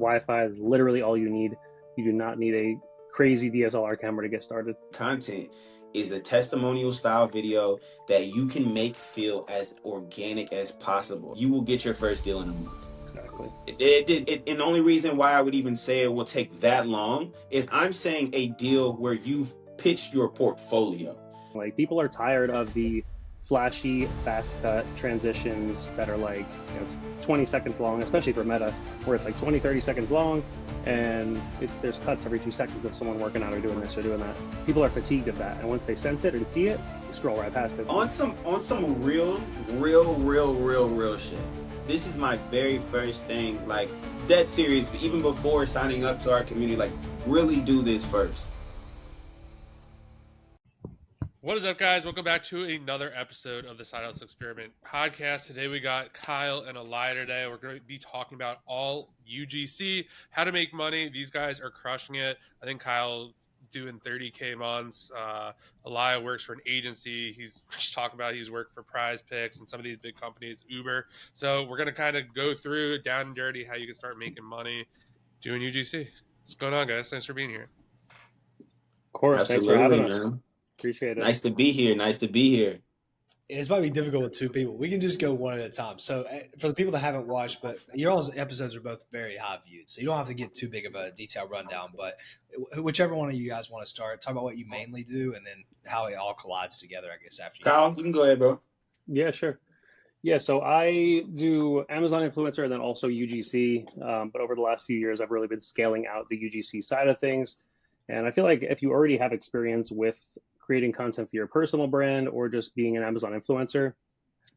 Wi-Fi is literally all you need. You do not need a crazy DSLR camera to get started. Content is a testimonial style video that you can make feel as organic as possible. You will get your first deal in a month. Exactly. And the only reason why I would even say it will take that long is I'm saying a deal where you've pitched your portfolio. Like, people are tired of the flashy, fast cut transitions that are like, it's 20 seconds long, especially for Meta, where it's like 20, 30 seconds long, and there's cuts every 2 seconds of someone working out or doing this or doing that. People are fatigued of that, and once they sense it and see it, they scroll right past it. On some real shit. This is my very first thing, like, dead serious, even before signing up to our community, like, really do this first. What is up, guys? Welcome back to another episode of the Side Hustle Experiment podcast. Today we got Kyle and Eliah today. We're going to be talking about all UGC, how to make money. These guys are crushing it. I think Kyle doing 30K months. Eliah works for an agency. He's talking about he's worked for Prize Picks and some of these big companies, Uber. So we're going to kind of go through down and dirty how you can start making money doing UGC. What's going on, guys? Thanks for being here. Of course. Absolutely, thanks for having us. man. Appreciate it. Nice to be here. It's might be difficult with two people. We can just go one at a time. So for the people that haven't watched, but your all's episodes are both very high viewed, so you don't have to get too big of a detailed rundown. But whichever one of you guys want to start, talk about what you mainly do, and then how it all collides together, I guess, after you. Kyle, you can go ahead, bro. Yeah, sure. Yeah, so I do Amazon influencer and then also UGC. But over the last few years, I've really been scaling out the UGC side of things. And I feel like if you already have experience with creating content for your personal brand or just being an Amazon influencer,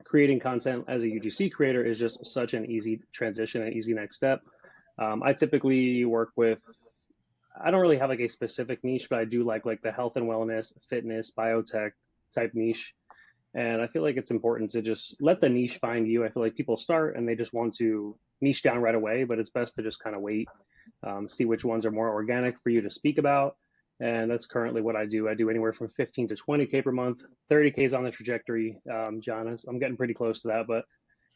creating content as a UGC creator is just such an easy transition, an easy next step. I typically work with, I don't really have like a specific niche, but I do like the health and wellness, fitness, biotech type niche. And I feel like it's important to just let the niche find you. I feel like people start and they just want to niche down right away, but it's best to just kind of wait, see which ones are more organic for you to speak about. And that's currently what I do. I do anywhere from 15 to 20K per month. 30K is on the trajectory, John. I'm getting pretty close to that, but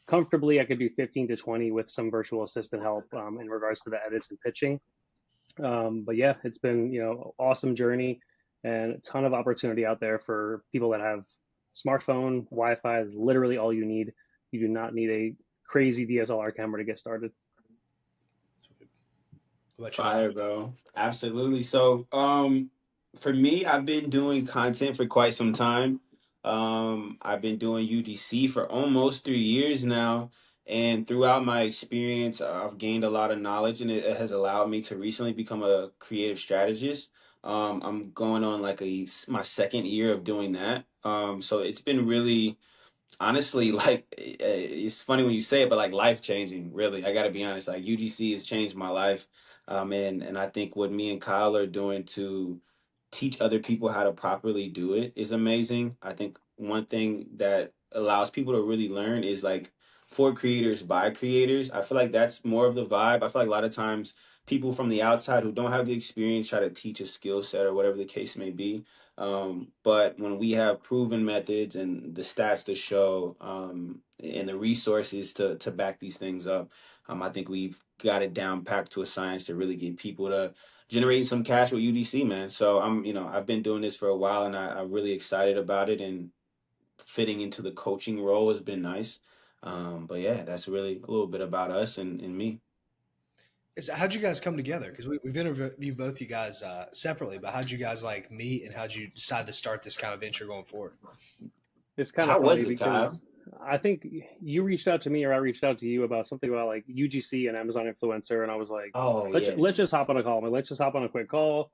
comfortably I could do 15 to 20 with some virtual assistant help in regards to the edits and pitching. But yeah, it's been, awesome journey and a ton of opportunity out there for people that have smartphone. Wi-Fi is literally all you need. You do not need a crazy DSLR camera to get started. Fire, bro. Absolutely. So, for me, I've been doing content for quite some time. I've been doing UGC for almost 3 years now. And throughout my experience, I've gained a lot of knowledge, and it has allowed me to recently become a creative strategist. I'm going on like my second year of doing that. So it's been really, honestly, like, it's funny when you say it, but like life changing, really. I got to be honest. Like, UGC has changed my life. And I think what me and Kyle are doing to teach other people how to properly do it is amazing. I think one thing that allows people to really learn is like for creators by creators. I feel like that's more of the vibe. I feel like a lot of times people from the outside who don't have the experience try to teach a skill set or whatever the case may be. But when we have proven methods and the stats to show, and the resources to back these things up, I think we've got it down packed to a science to really get people to generating some cash with UGC, man. So I've been doing this for a while, and I'm really excited about it, and fitting into the coaching role has been nice. But yeah, that's really a little bit about us and me. How'd you guys come together? Because we've interviewed both you guys separately, but how'd you guys like meet, and how'd you decide to start this kind of venture going forward? It's kind of funny because I think you reached out to me or I reached out to you about something about like UGC and Amazon influencer. And I was like, let's just hop on a call. Let's just hop on a quick call,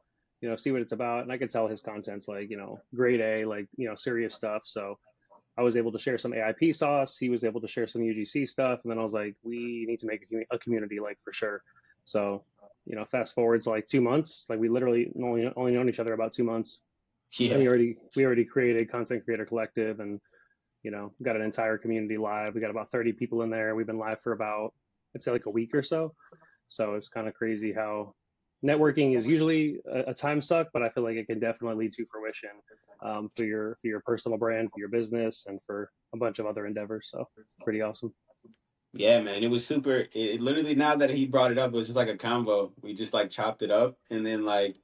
see what it's about. And I could tell his content's like, grade A, like, serious stuff. So I was able to share some AIP sauce. He was able to share some UGC stuff. And then I was like, we need to make a community, like, for sure. So, fast forward to like 2 months, like we literally only known each other about 2 months. Yeah. And we already created Content Creator Collective and, got an entire community live. We got about 30 people in there. We've been live for about, I'd say like a week or so. So it's kind of crazy how networking is usually a time suck, but I feel like it can definitely lead to fruition for your personal brand, for your business, and for a bunch of other endeavors. So it's pretty awesome. Yeah, man, it was super. It literally, now that he brought it up, it was just like a combo. We just like chopped it up, and then like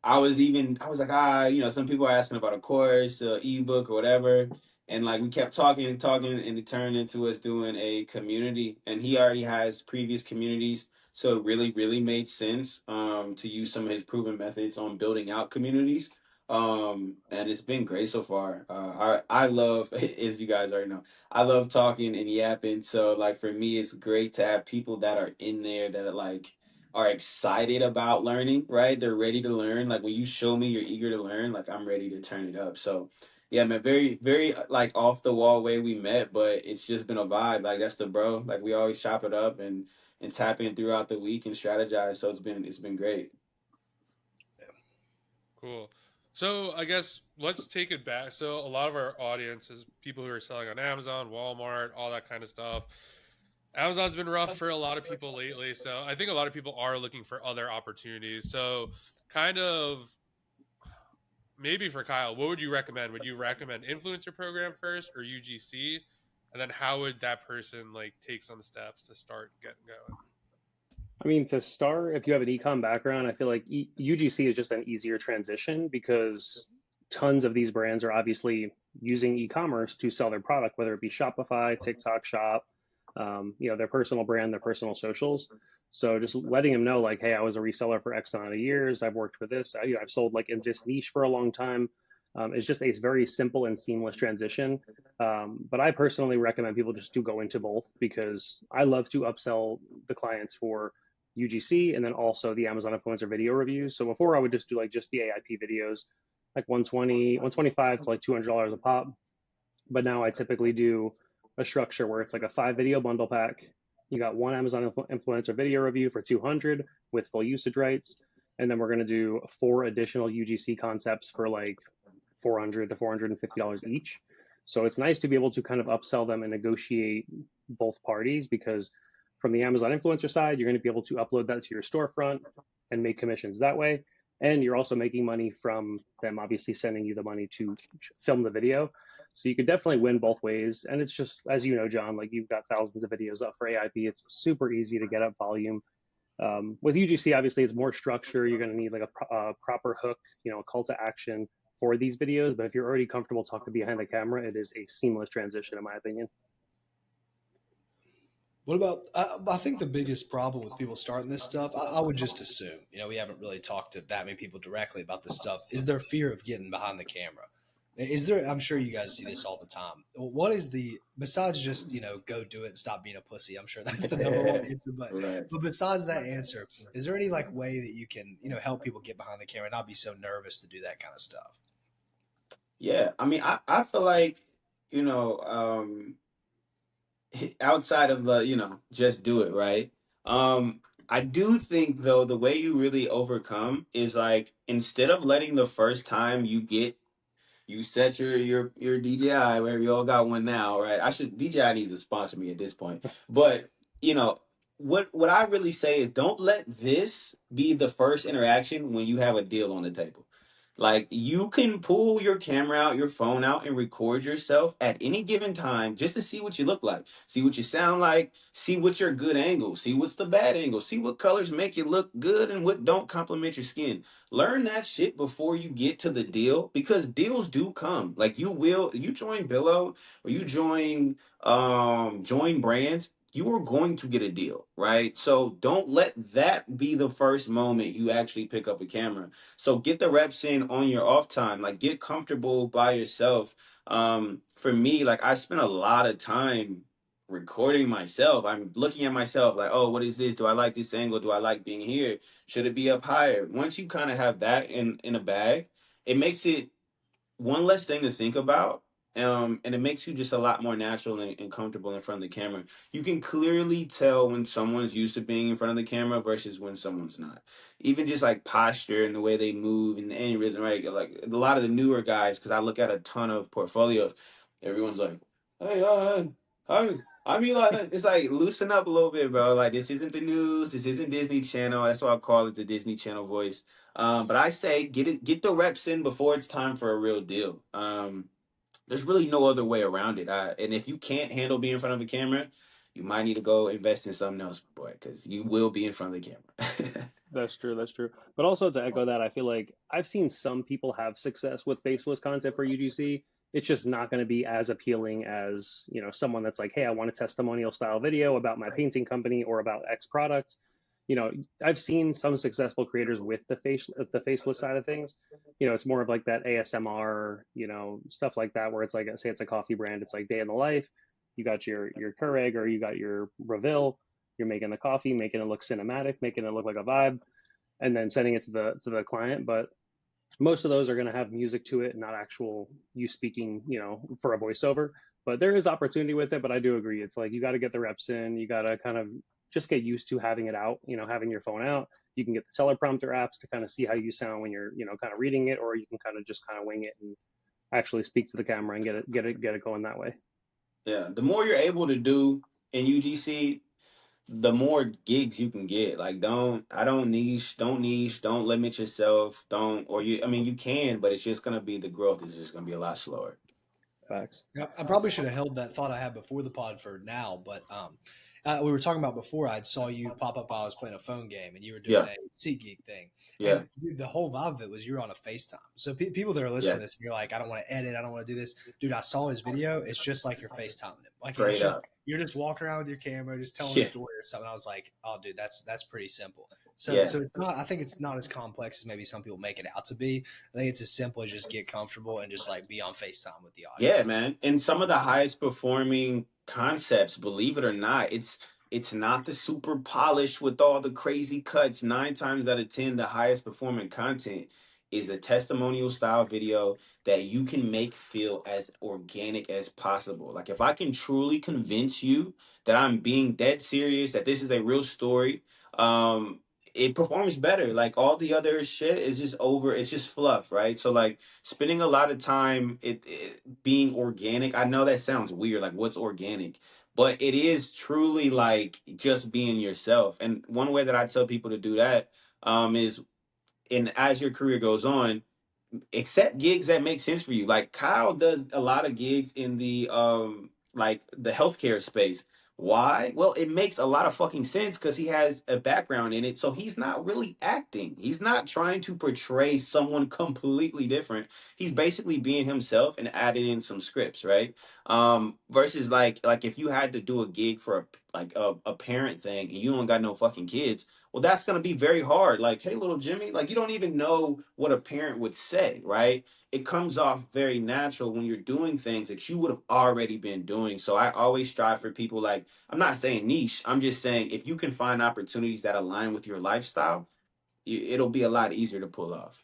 I was like, some people are asking about a course, ebook, or whatever, and like we kept talking and talking, and it turned into us doing a community. And he already has previous communities, so it really, really made sense to use some of his proven methods on building out communities. And it's been great so far. I love, as you guys already know. I love talking and yapping. So like for me, it's great to have people that are in there that are excited about learning, right? They're ready to learn. Like when you show me you're eager to learn, like I'm ready to turn it up. So yeah, man, very, very like off the wall way we met, but it's just been a vibe. Like that's the bro. Like we always chop it up and tap in throughout the week and strategize. So it's been great. Cool. So I guess let's take it back. So a lot of our audience is people who are selling on Amazon, Walmart, all that kind of stuff. Amazon's been rough for a lot of people lately, so I think a lot of people are looking for other opportunities. So kind of maybe for Kyle, what would you recommend? Would you recommend influencer program first or UGC? And then how would that person like take some steps to start getting going? I mean, to start, if you have an ecom background, I feel like UGC is just an easier transition because tons of these brands are obviously using e-commerce to sell their product, whether it be Shopify, TikTok Shop, their personal brand, their personal socials. So just letting them know, like, hey, I was a reseller for X amount of years. I've worked for this. I've sold like in this niche for a long time. It's just a very simple and seamless transition. But I personally recommend people just to go into both because I love to upsell the clients for UGC and then also the Amazon influencer video reviews. So before I would just do like just the AIP videos, like 120, 125 to like $200 a pop. But now I typically do a structure where it's like a 5 video bundle pack. You got one Amazon influencer video review for 200 with full usage rights. And then we're going to do 4 additional UGC concepts for like 400 to $450 each. So it's nice to be able to kind of upsell them and negotiate both parties because from the Amazon influencer side, you're going to be able to upload that to your storefront and make commissions that way. And you're also making money from them obviously sending you the money to film the video. So you could definitely win both ways. And it's just, as you know, John, like you've got thousands of videos up for AIP. It's super easy to get up volume. With UGC, obviously, it's more structure. You're going to need like a proper hook, a call to action for these videos. But if you're already comfortable talking behind the camera, it is a seamless transition, in my opinion. What about? I think the biggest problem with people starting this stuff, I would just assume, we haven't really talked to that many people directly about this stuff, is their fear of getting behind the camera. Is there? I'm sure you guys see this all the time. What is besides just go do it and stop being a pussy? I'm sure that's the number one answer. But Right. but besides that answer, is there any like way that you can help people get behind the camera and not be so nervous to do that kind of stuff? Yeah, I mean, I feel like, you know, um, outside of the, just do it, right? I do think though the way you really overcome is like instead of letting the first time you set your DJI where we all got one now, right? DJI needs to sponsor me at this point. But, you know, what I really say is don't let this be the first interaction when you have a deal on the table. Like you can pull your camera out, your phone out, and record yourself at any given time just to see what you look like, see what you sound like, see what's your good angle, see what's the bad angle, see what colors make you look good and what don't complement your skin. Learn that shit before you get to the deal because deals do come. Like you join Billo or you join brands, you are going to get a deal, right? So don't let that be the first moment you actually pick up a camera. So get the reps in on your off time. Like get comfortable by yourself. For me, like I spent a lot of time recording myself. I'm looking at myself like, oh, what is this? Do I like this angle? Do I like being here? Should it be up higher? Once you kind of have that in a bag, it makes it one less thing to think about. And it makes you just a lot more natural and comfortable in front of the camera. You can clearly tell when someone's used to being in front of the camera versus when someone's not. Even just like posture and the way they move and the aneurysm, right? Like a lot of the newer guys, because I look at a ton of portfolios, everyone's like, hey, I'm Eli. It's like loosen up a little bit, bro. Like this isn't the news. This isn't Disney Channel. That's why I call it the Disney Channel voice. But I say get the reps in before it's time for a real deal. There's really no other way around it. And if you can't handle being in front of a camera, you might need to go invest in something else, boy, because you will be in front of the camera. That's true. That's true. But also to echo that, I feel like I've seen some people have success with faceless content for UGC. It's just not going to be as appealing as, someone that's like, hey, I want a testimonial style video about my painting company or about X product. I've seen some successful creators with the faceless side of things. It's more of like that ASMR, stuff like that, where it's like, say it's a coffee brand, it's like day in the life. You got your Keurig or you got your Reveal. You're making the coffee, making it look cinematic, making it look like a vibe, and then sending it to the client. But most of those are going to have music to it, not actual you speaking, for a voiceover. But there is opportunity with it. But I do agree, it's like you got to get the reps in. You got to kind of just get used to having it out. Having your phone out. You can get the teleprompter apps to kind of see how you sound when you're, kind of reading it, or you can kind of just kind of wing it and actually speak to the camera and get it going that way. Yeah, the more you're able to do in UGC, the more gigs you can get. Like, don't limit yourself. Don't, or you, I mean, you can, but it's just gonna be, the growth is just gonna be a lot slower. Facts. I probably should have held that thought I had before the pod for now, but we were talking about before. I saw you pop up while I was playing a phone game, and you were doing Yeah, a SeatGeek thing. yeah, And dude, the whole vibe of it was you were on a FaceTime. So people that are listening yeah. to this, and you're like, I don't want to edit, I don't want to do this. Dude, I saw his video. It's just like you're FaceTiming him. Like it's Straight just up. you're just walking around with your camera, just telling a Yeah, story or something. I was like, oh, dude, that's pretty simple. So yeah. it's not. I think it's not as complex as maybe some people make it out to be. I think it's as simple as just get comfortable and just like be on FaceTime with the Yeah, audience. man. And some of the highest performing concepts, believe it or not, it's not the super polished with all the crazy cuts. 9 times out of 10, the highest performing content is a testimonial style video that you can make feel as organic as possible. Like, if I can truly convince you that I'm being dead serious, that this is a real story, um, it performs better. Like, all the other shit is just it's just fluff, right? So like, spending a lot of time it being organic. I know that sounds weird, like, what's organic? But it is truly like just being yourself. And one way that I tell people to do that is, and as your career goes on, accept gigs that make sense for you. Like, Kyle does a lot of gigs in the like the healthcare space. Why? Well, it makes a lot of fucking sense because he has a background in it. So he's not really acting. He's not trying to portray someone completely different. He's basically being himself and adding in some scripts, right? Versus like if you had to do a gig for a parent thing and you don't got no fucking kids, well, that's going to be very hard. Like, hey, little Jimmy, like, you don't even know what a parent would say, right? It comes off very natural when you're doing things that you would have already been doing. So I always strive for people, like, I'm not saying niche. I'm just saying, if you can find opportunities that align with your lifestyle, it'll be a lot easier to pull off.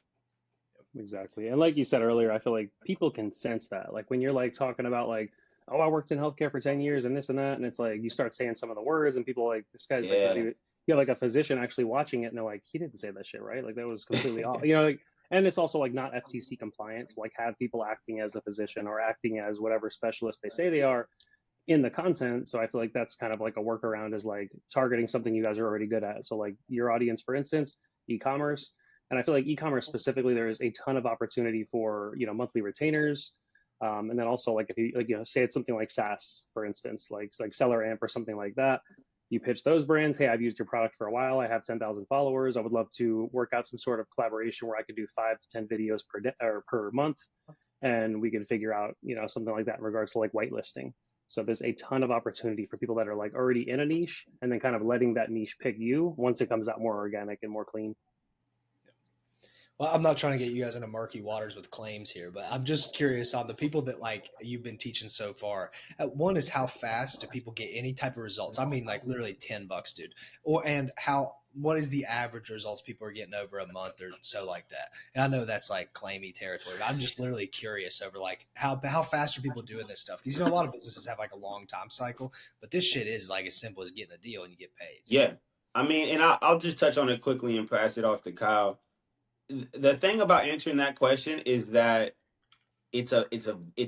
Exactly. And like you said earlier, I feel like people can sense that. Like when you're like talking about like, oh, I worked in healthcare for 10 years and this and that. And it's like you start saying some of the words and people are like, this guy's like, Yeah. you have like a physician actually watching it and they're like, he didn't say that shit, right? Like that was completely off. Like, and it's also like not FTC compliant to like have people acting as a physician or acting as whatever specialist they say they are in the content. So I feel like that's kind of like a workaround, is like targeting something you guys are already good at. So like your audience, for instance, e-commerce. And I feel like e-commerce specifically, there is a ton of opportunity for, monthly retainers. And then also like if you like, say it's something like SaaS, for instance, like Seller Amp or something like that. You pitch those brands, hey, I've used your product for a while. I have 10,000 followers. I would love to work out some sort of collaboration where I could do 5 to 10 videos per day or per month. And we can figure out, something like that in regards to like whitelisting. So there's a ton of opportunity for people that are like already in a niche and then kind of letting that niche pick you once it comes out more organic and more clean. Well, I'm not trying to get you guys into murky waters with claims here, but I'm just curious on the people that like you've been teaching so far. One is how fast do people get any type of results? I mean, like literally $10, dude. And what is the average results people are getting over a month or so like that? And I know that's like claimy territory, but I'm just literally curious over like how fast are people doing this stuff? Because a lot of businesses have like a long time cycle, but this shit is like as simple as getting a deal and you get paid. So. Yeah. I mean, and I'll just touch on it quickly and pass it off to Kyle. The thing about answering that question is that it's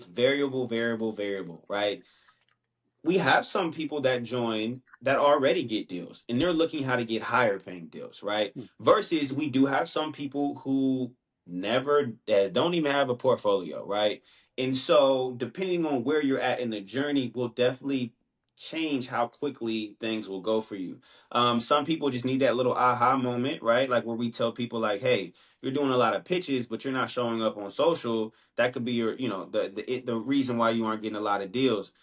variable, right? We have some people that join that already get deals and they're looking how to get higher paying deals, right? Versus we do have some people who never don't even have a portfolio, right? And so depending on where you're at in the journey will definitely change how quickly things will go for you. Some people just need that little aha moment, right? Like where we tell people like, hey, you're doing a lot of pitches, but you're not showing up on social. That could be your, you know, the reason why you aren't getting a lot of deals.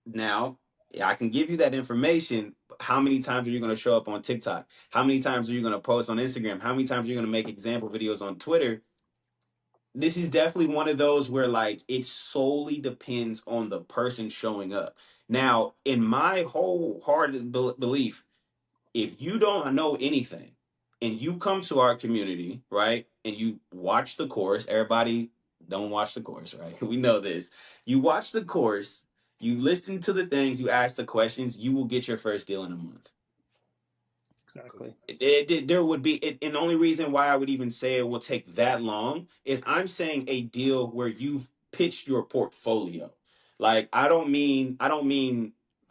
Now, I can give you that information. How many times are you going to show up on TikTok? How many times are you going to post on Instagram? How many times are you going to make example videos on Twitter? This is definitely one of those where like it solely depends on the person showing up. Now, in my wholehearted belief, if you don't know anything and you come to our community, right, and you watch the course, everybody don't watch the course, right? We know this. You watch the course, you listen to the things, you ask the questions, you will get your first deal in a month. Exactly. There would be and the only reason why I would even say it will take that long is I'm saying a deal where you've pitched your portfolio. Like I don't mean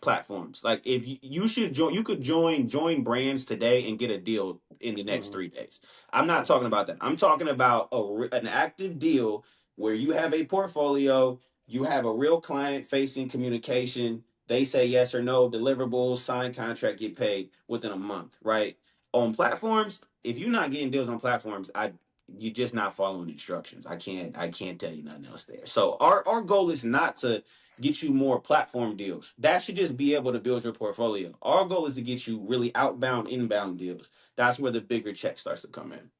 platforms. Like if you should join, you could join brands today and get a deal in the next Hmm. 3 days. I'm not talking Yes. about that. I'm talking about an active deal where you have a portfolio, you have a real client facing communication, they say yes or no, deliverables, sign contract, get paid within a month, right? On platforms, if you're not getting deals on platforms, you're just not following instructions. I can't tell you nothing else there. So our goal is not to get you more platform deals. That should just be able to build your portfolio. Our goal is to get you really outbound, inbound deals. That's where the bigger check starts to come in.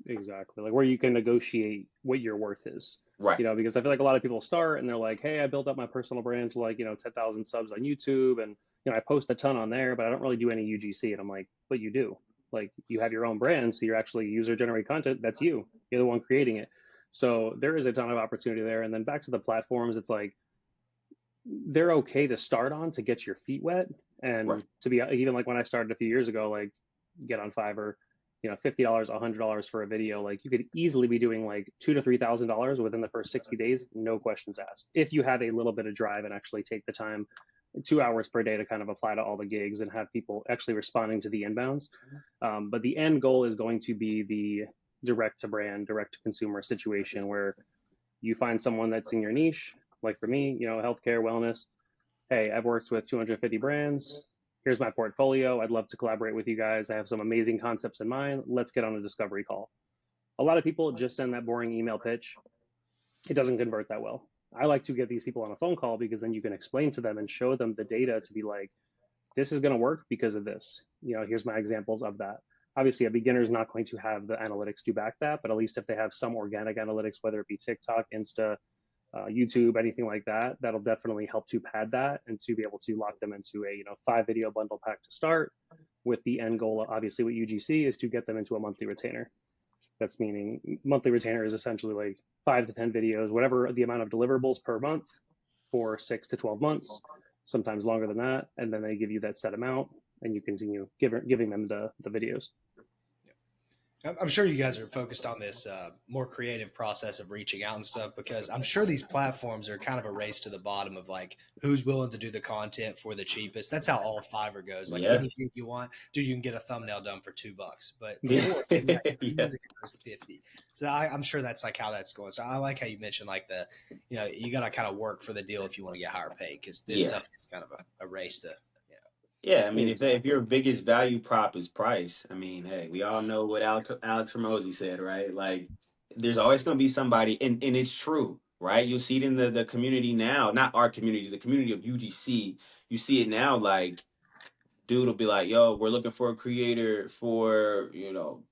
Exactly. Like where you can negotiate what your worth is. Right. You know, because I feel like a lot of people start and they're like, hey, I built up my personal brand to like, 10,000 subs on YouTube and, I post a ton on there, but I don't really do any UGC. And I'm like, but you do. Like you have your own brand. So you're actually user generated content. That's you. You're the one creating it. So there is a ton of opportunity there. And then back to the platforms, it's like they're okay to start on to get your feet wet. Right. And to be even like when I started a few years ago, like get on Fiverr, $50, $100 for a video, like you could easily be doing like $2,000 to $3,000 within the first 60 days, no questions asked. If you have a little bit of drive and actually take the time, 2 hours per day to kind of apply to all the gigs and have people actually responding to the inbounds. But the end goal is going to be the direct to brand, direct to consumer situation where you find someone that's in your niche, like for me, healthcare, wellness. Hey, I've worked with 250 brands. Here's my portfolio. I'd love to collaborate with you guys. I have some amazing concepts in mind. Let's get on a discovery call. A lot of people just send that boring email pitch. It doesn't convert that well. I like to get these people on a phone call because then you can explain to them and show them the data to be like, this is going to work because of this. Here's my examples of that. Obviously, a beginner is not going to have the analytics to back that, but at least if they have some organic analytics, whether it be TikTok, Insta, YouTube, anything like that, that'll definitely help to pad that and to be able to lock them into a 5 video bundle pack to start. With the end goal, obviously, with UGC is to get them into a monthly retainer. That's meaning monthly retainer is essentially like 5 to 10 videos, whatever the amount of deliverables per month for 6 to 12 months, sometimes longer than that, and then they give you that set amount, and you continue giving them the videos. I'm sure you guys are focused on this more creative process of reaching out and stuff, because I'm sure these platforms are kind of a race to the bottom of like who's willing to do the content for the cheapest. That's how all Fiverr goes. Like Yeah. anything you want, dude, you can get a thumbnail done for $2. But Yeah. before, Yeah. music was 50. So I'm sure that's like how that's going. So I like how you mentioned like you got to kind of work for the deal if you want to get higher pay, because this stuff is kind of a race to. Yeah, I mean, if Exactly. your biggest value prop is price, I mean, hey, we all know what Alex Ramosi said, right? Like, there's always going to be somebody, and it's true, right? You'll see it in the community now, not our community, the community of UGC. You see it now, like, dude will be like, yo, we're looking for a creator for,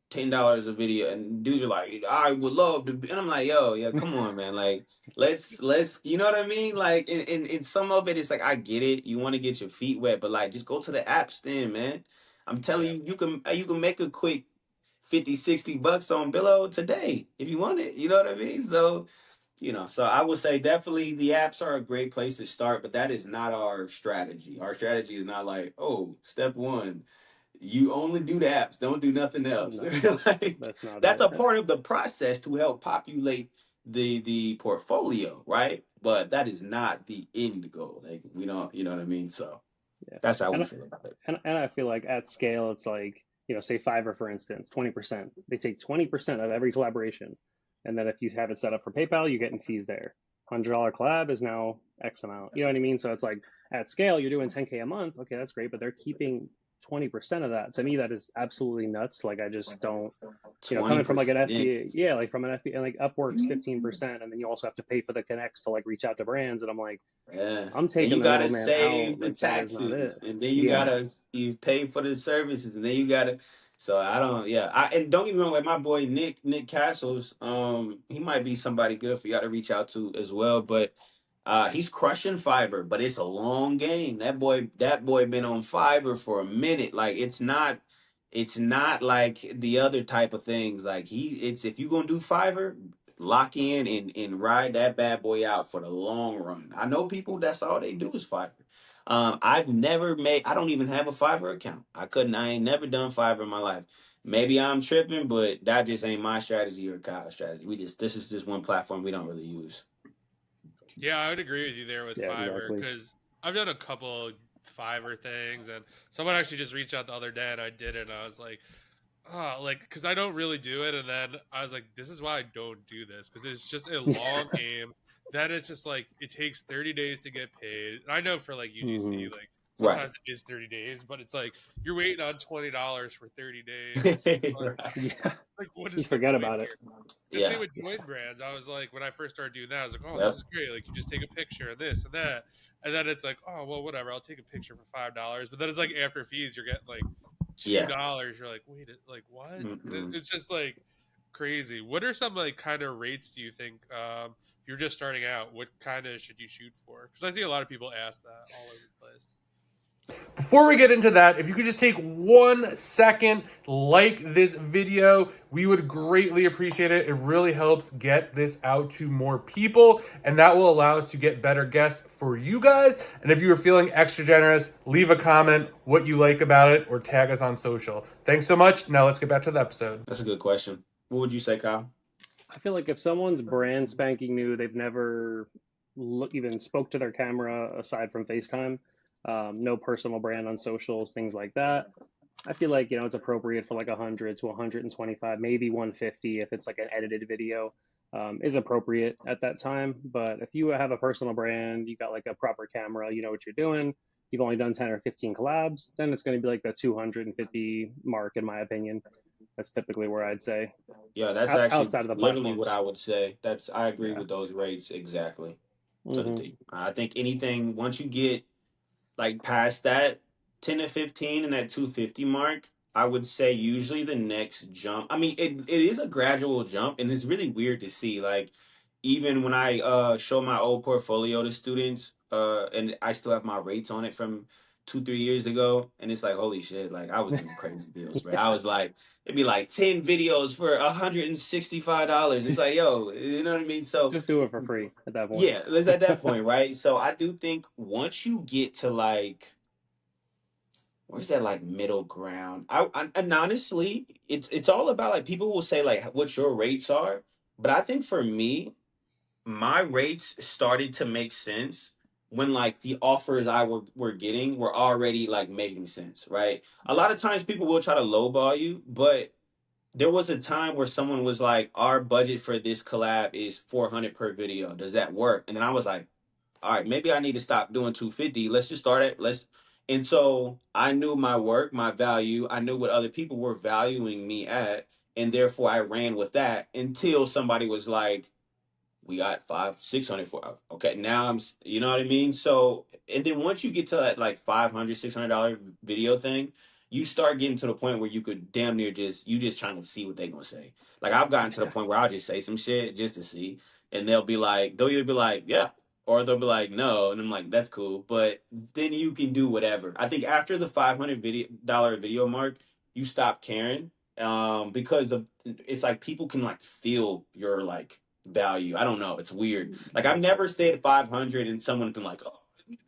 $10 a video. And dudes are like, I would love to be. And I'm like, yo, yeah, come on, man. Like, let's, you know what I mean? Like, in some of it, it's like, I get it. You want to get your feet wet, but like, just go to the apps then, man. I'm telling you, you can make a quick 50, $60 on Billo today if you want it. You know what I mean? So, so I would say definitely the apps are a great place to start, but that is not our strategy. Our strategy is not like, oh, step one, you only do the apps, don't do nothing else. No, Like that's not that's it. a part of the process to help populate the portfolio, right? But that is not the end goal. Like we don't, you know what I mean? So Yeah. that's how we And feel about it. and I feel like at scale, it's like, say Fiverr, for instance, 20%. They take 20% of every collaboration. And then if you have it set up for PayPal, you're getting fees there. $100 collab is now X amount. You know what I mean? So it's like At scale, you're doing 10K a month. Okay, that's great, but they're keeping 20% of that. To me, that is absolutely nuts. Like, I just don't, coming from like an 20%. FBA, yeah, like from an FBA, and like Upwork's 15%, and then you also have to pay for the connects to like reach out to brands. And I'm like, Yeah. I'm And taking you the gotta middleman out. save the Like, that is not it. taxes, and then Yeah. you pay for the services, and then you gotta. So I don't. Yeah. And don't get me wrong. Like my boy Nick Castles. He might be somebody good for y'all to reach out to as well. But he's crushing Fiverr, but it's a long game. That boy been on Fiverr for a minute. Like it's not like the other type of things. Like it's if you gonna do Fiverr, lock in and ride that bad boy out for the long run. I know people that's all they do is Fiverr. I don't even have a Fiverr account. I ain't never done Fiverr in my life. Maybe I'm tripping, but that just ain't my strategy or Kyle's strategy. This is just one platform we don't really use. Yeah, I would agree with you there with Yeah, Fiverr exactly. because I've done a couple Fiverr things, and someone actually just reached out the other day, and I did it, and I was like, oh, like, because I don't really do it, and then I was like, this is why I don't do this because it's just a Yeah. long game. Then it's just like it takes 30 days to get paid. And I know for like UGC, Hmm. like Right. sometimes it is 30 days, but it's like you're waiting on $20 for 30 days. It's just like, Right. Yeah. what You is the forget point about it. here? And same Yeah. with joint brands. I was like, when I first started doing that, I was like, oh, this Yep. is great. Like, you just take a picture of this and that. And then it's like, oh, well, whatever. I'll take a picture for $5. But then it's like after fees, you're getting like Yeah. $2. You're like, wait, like what? Mm-mm. It's just like crazy. What are some like kind of rates do you think if you're just starting out? What kind of should you shoot for? Because I see a lot of people ask that all over the place. Before we get into that, if you could just take 1 second, like this video, we would greatly appreciate it. It really helps get this out to more people, and that will allow us to get better guests for you guys. And if you are feeling extra generous, leave a comment what you like about it or tag us on social. Thanks so much. Now let's get back to the episode. That's a good question. What would you say, Kyle? I feel like if someone's brand spanking new, they've never even spoke to their camera aside from FaceTime, no personal brand on socials, things like that. I feel like, it's appropriate for like 100 to 125, maybe 150 if it's like an edited video, is appropriate at that time. But if you have a personal brand, you got like a proper camera, you know what you're doing, you've only done 10 or 15 collabs, then it's going to be like the 250 mark, in my opinion. That's typically where I'd say Yeah, that's actually outside of the literally what platforms. I would say. I agree Yeah. with those rates exactly to the Hmm. T. I think anything once you get like past that 10 to 15 and that 250 mark, I would say usually the next jump. I mean, it is a gradual jump, and it's really weird to see. Like, even when I show my old portfolio to students, and I still have my rates on it from 2, 3 years ago, and it's like, holy shit, like I was doing crazy deals, right? I was like, it'd be like 10 videos for $165. It's like, yo, you know what I mean? So Just do it for free at that point. yeah, it's at that point, right? So I do think once you get to like, where's that like middle ground? And honestly, it's all about like people will say like what your rates are, but I think for me, my rates started to make sense when like the offers were getting were already like making sense, right? A lot of times people will try to lowball you, but there was a time where someone was like, "Our budget for this collab is 400 per video. Does that work?" And then I was like, all right, maybe I need to stop doing 250. Let's just start at let's. And so I knew my work, my value. I knew what other people were valuing me at, and therefore I ran with that until somebody was like, we got 500, 600 for okay, now you know what I mean. So and then once you get to that like $500, $600 video thing, you start getting to the point where you could damn near just trying to see what they gonna say. Like I've gotten to the point where I'll just say some shit just to see, and they'll either be like yeah, or they'll be like no, and I'm like that's cool, but then you can do whatever. I think after the $500 video mark, you stop caring, because of it's like people can like feel your like value. I don't know. It's weird. Like I've never said 500 and someone been like, oh,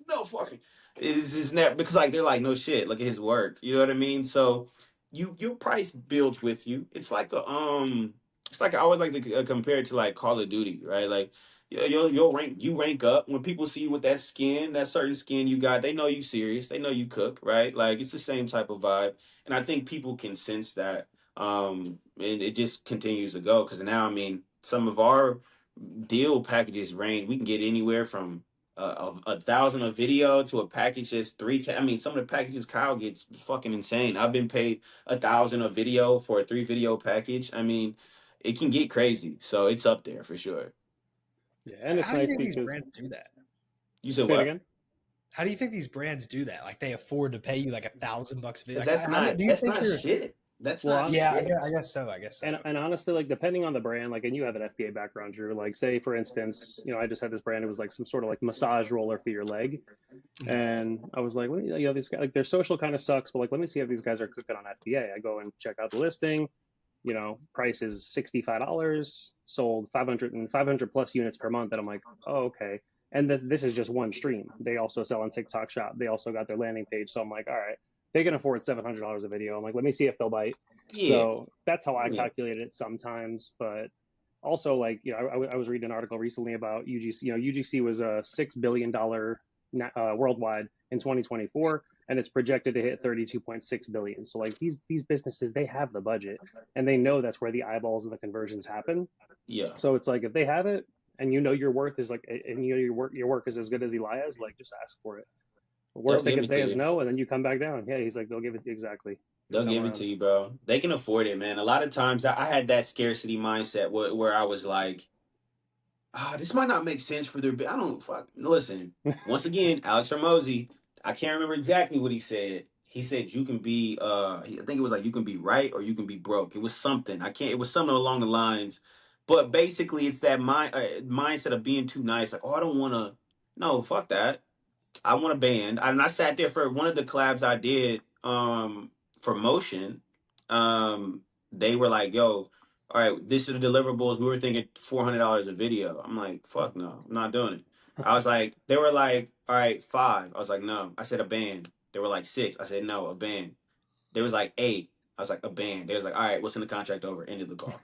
no fucking. It's just never because like they're like, no shit. Look at his work. You know what I mean? So your price builds with you. It's like it's like I always like to compare it to like Call of Duty, right? Like you'll rank up when people see you with that skin, that certain skin you got. They know you serious. They know you cook, right? Like it's the same type of vibe, and I think people can sense that. And it just continues to go because now I mean some of our deal packages range. We can get anywhere from a thousand a video to a package that's 3K. I mean, some of the packages Kyle gets fucking insane. I've been paid 1,000 a video for a 3 video package. I mean, it can get crazy. So it's up there for sure. Yeah, and it's How do you nice think these because brands do that? You said say it what? again. How do you think these brands do that? Like they afford to pay you like $1,000 a video? Because Like, do you that's think not you're? shit. That's Well, not Yeah, shit. I guess so. I guess so. and honestly, like depending on the brand, like, and you have an FBA background, Drew. Like, say for instance, I just had this brand. It was like some sort of like massage roller for your leg, and I was like, these guys, like their social kind of sucks, but like let me see if these guys are cooking on FBA. I go and check out the listing. Price is $65, sold 500 plus units per month, and I'm like, oh, okay. And this is just one stream. They also sell on TikTok Shop. They also got their landing page. So I'm like, all right, they can afford $700 a video. I'm like, let me see if they'll bite. Yeah. So that's how I Yeah. calculate it sometimes. But also, like, I was reading an article recently about UGC. UGC was a $6 billion worldwide in 2024, and it's projected to hit 32.6 billion. So like these businesses, they have the budget, and they know that's where the eyeballs and the conversions happen. Yeah. So it's like if they have it, and your worth is like, and your work is as good as Eliah's, like just ask for it. The They'll worst they give can it say to is you. no, and then you come back down. Yeah, he's like, they'll give it to you exactly. They'll Come give it around to it. you, bro. They can afford it, man. A lot of times I had that scarcity mindset where I was like, this might not make sense for their. I don't fuck. Listen, once again, Alex Hormozy. I can't remember exactly what he said. He said you can be. I think it was like you can be right or you can be broke. It was something. I can't. It was something along the lines. But basically, it's that mindset of being too nice. Like, oh, I don't want to. No, fuck that. I want a band. And I sat there for one of the collabs I did for Motion. They were like, yo, all right, this is the deliverables. We were thinking $400 a video. I'm like, fuck no, I'm not doing it. I was like, they were like, all right, 5. I was like, no. I said a band. They were like 6. I said no, a band. There was like 8. I was like, a band. They was like, all right, we'll send the contract over. End of the call.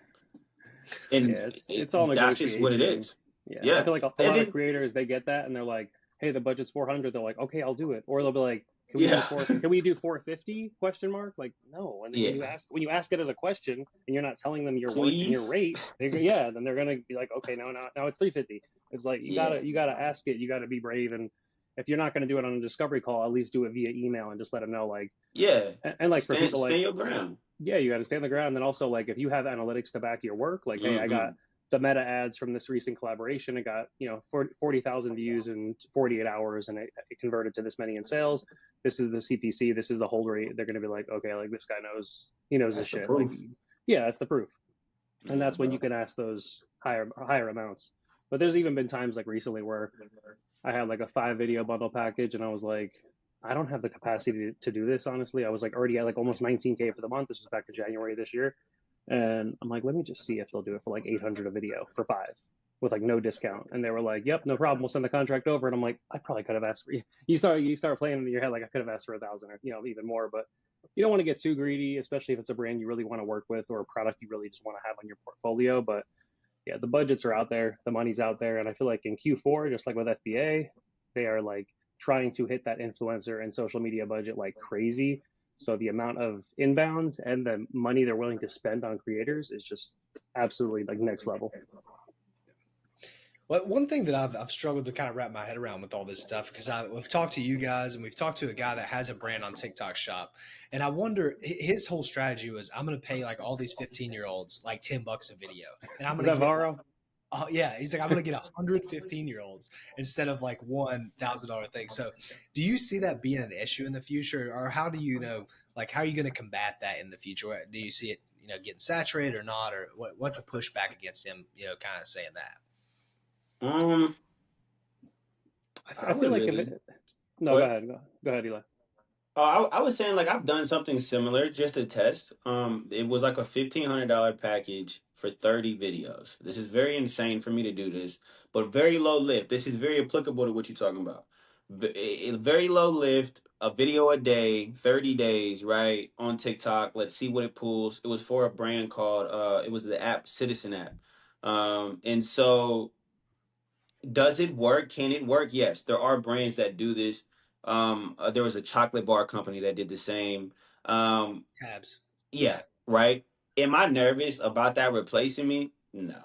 And Yeah, it's all that's just what it negotiation. is. Yeah, I Yeah. feel like a And lot of then, creators, they get that and they're like, "Hey, the budget's 400." They're like, "Okay, I'll do it." Or they'll be like, "Can we do yeah. four? Can we do 450?" Question mark. Like, no. And when Yeah. you ask it as a question and you're not telling them your work and your Please. rate, then they're gonna be like, "Okay, no, now it's 350." It's like Yeah. you gotta ask it. You gotta be brave, and if you're not gonna do it on a discovery call, at least do it via email and just let them know. Like, Yeah. and like for people Stand like, your ground. yeah, you got to stay on the ground. And then also, like, if you have analytics to back your work, like, hey, I got Mm-hmm. the meta ads from this recent collaboration. It got 40,000 views in 48 hours, and it converted to this many in sales. This is the CPC. This is the hold rate. They're going to be like, okay, like this guy knows. He knows his That's the shit. Like, proof. yeah, that's the proof. And Yeah, that's when you bro. can ask those higher amounts. But there's even been times like recently where I had like a 5 video bundle package, and I was like, I don't have the capacity to do this. Honestly, I was like already at like almost 19K for the month. This was back in January this year. And I'm like, let me just see if they'll do it for like 800 a video for 5 with like no discount. And they were like, yep, no problem. We'll send the contract over. And I'm like, I probably could have asked for you. You start playing in your head like I could have asked for 1,000 or even more. But you don't want to get too greedy, especially if it's a brand you really want to work with or a product you really just want to have on your portfolio. But yeah, the budgets are out there, the money's out there, and I feel like in Q4, just like with FBA, they are like trying to hit that influencer and social media budget like crazy. So the amount of inbounds and the money they're willing to spend on creators is just absolutely like next level. Well, one thing that I've struggled to kind of wrap my head around with all this stuff, because we've talked to you guys and we've talked to a guy that has a brand on TikTok Shop, and I wonder his whole strategy was I'm going to pay like all these 15-year-olds like $10 a video, and I'm Is going that to get Varo? yeah, he's like I'm going to get 100 15-year-olds instead of like $1,000 thing. So, do you see that being an issue in the future, or how do you know? Like, how are you going to combat that in the future? Do you see it, getting saturated or not, or what's the pushback against him? Kind of saying that. I I feel would like if really. it, no, Go go ahead. ahead, go ahead, Eli. I was saying like I've done something similar just to test. It was like a $1,500 package for 30 videos. This is very insane for me to do this, but very low lift. This is very applicable to what you're talking about. Very low lift, a video a day, 30 days, right? On TikTok. Let's see what it pulls. It was for a brand called it was the app Citizen app. And so does it work? Can it work? Yes, there are brands that do this. There was a chocolate bar company that did the same. Um, Tabs. yeah, right. Am I nervous about that replacing me? No.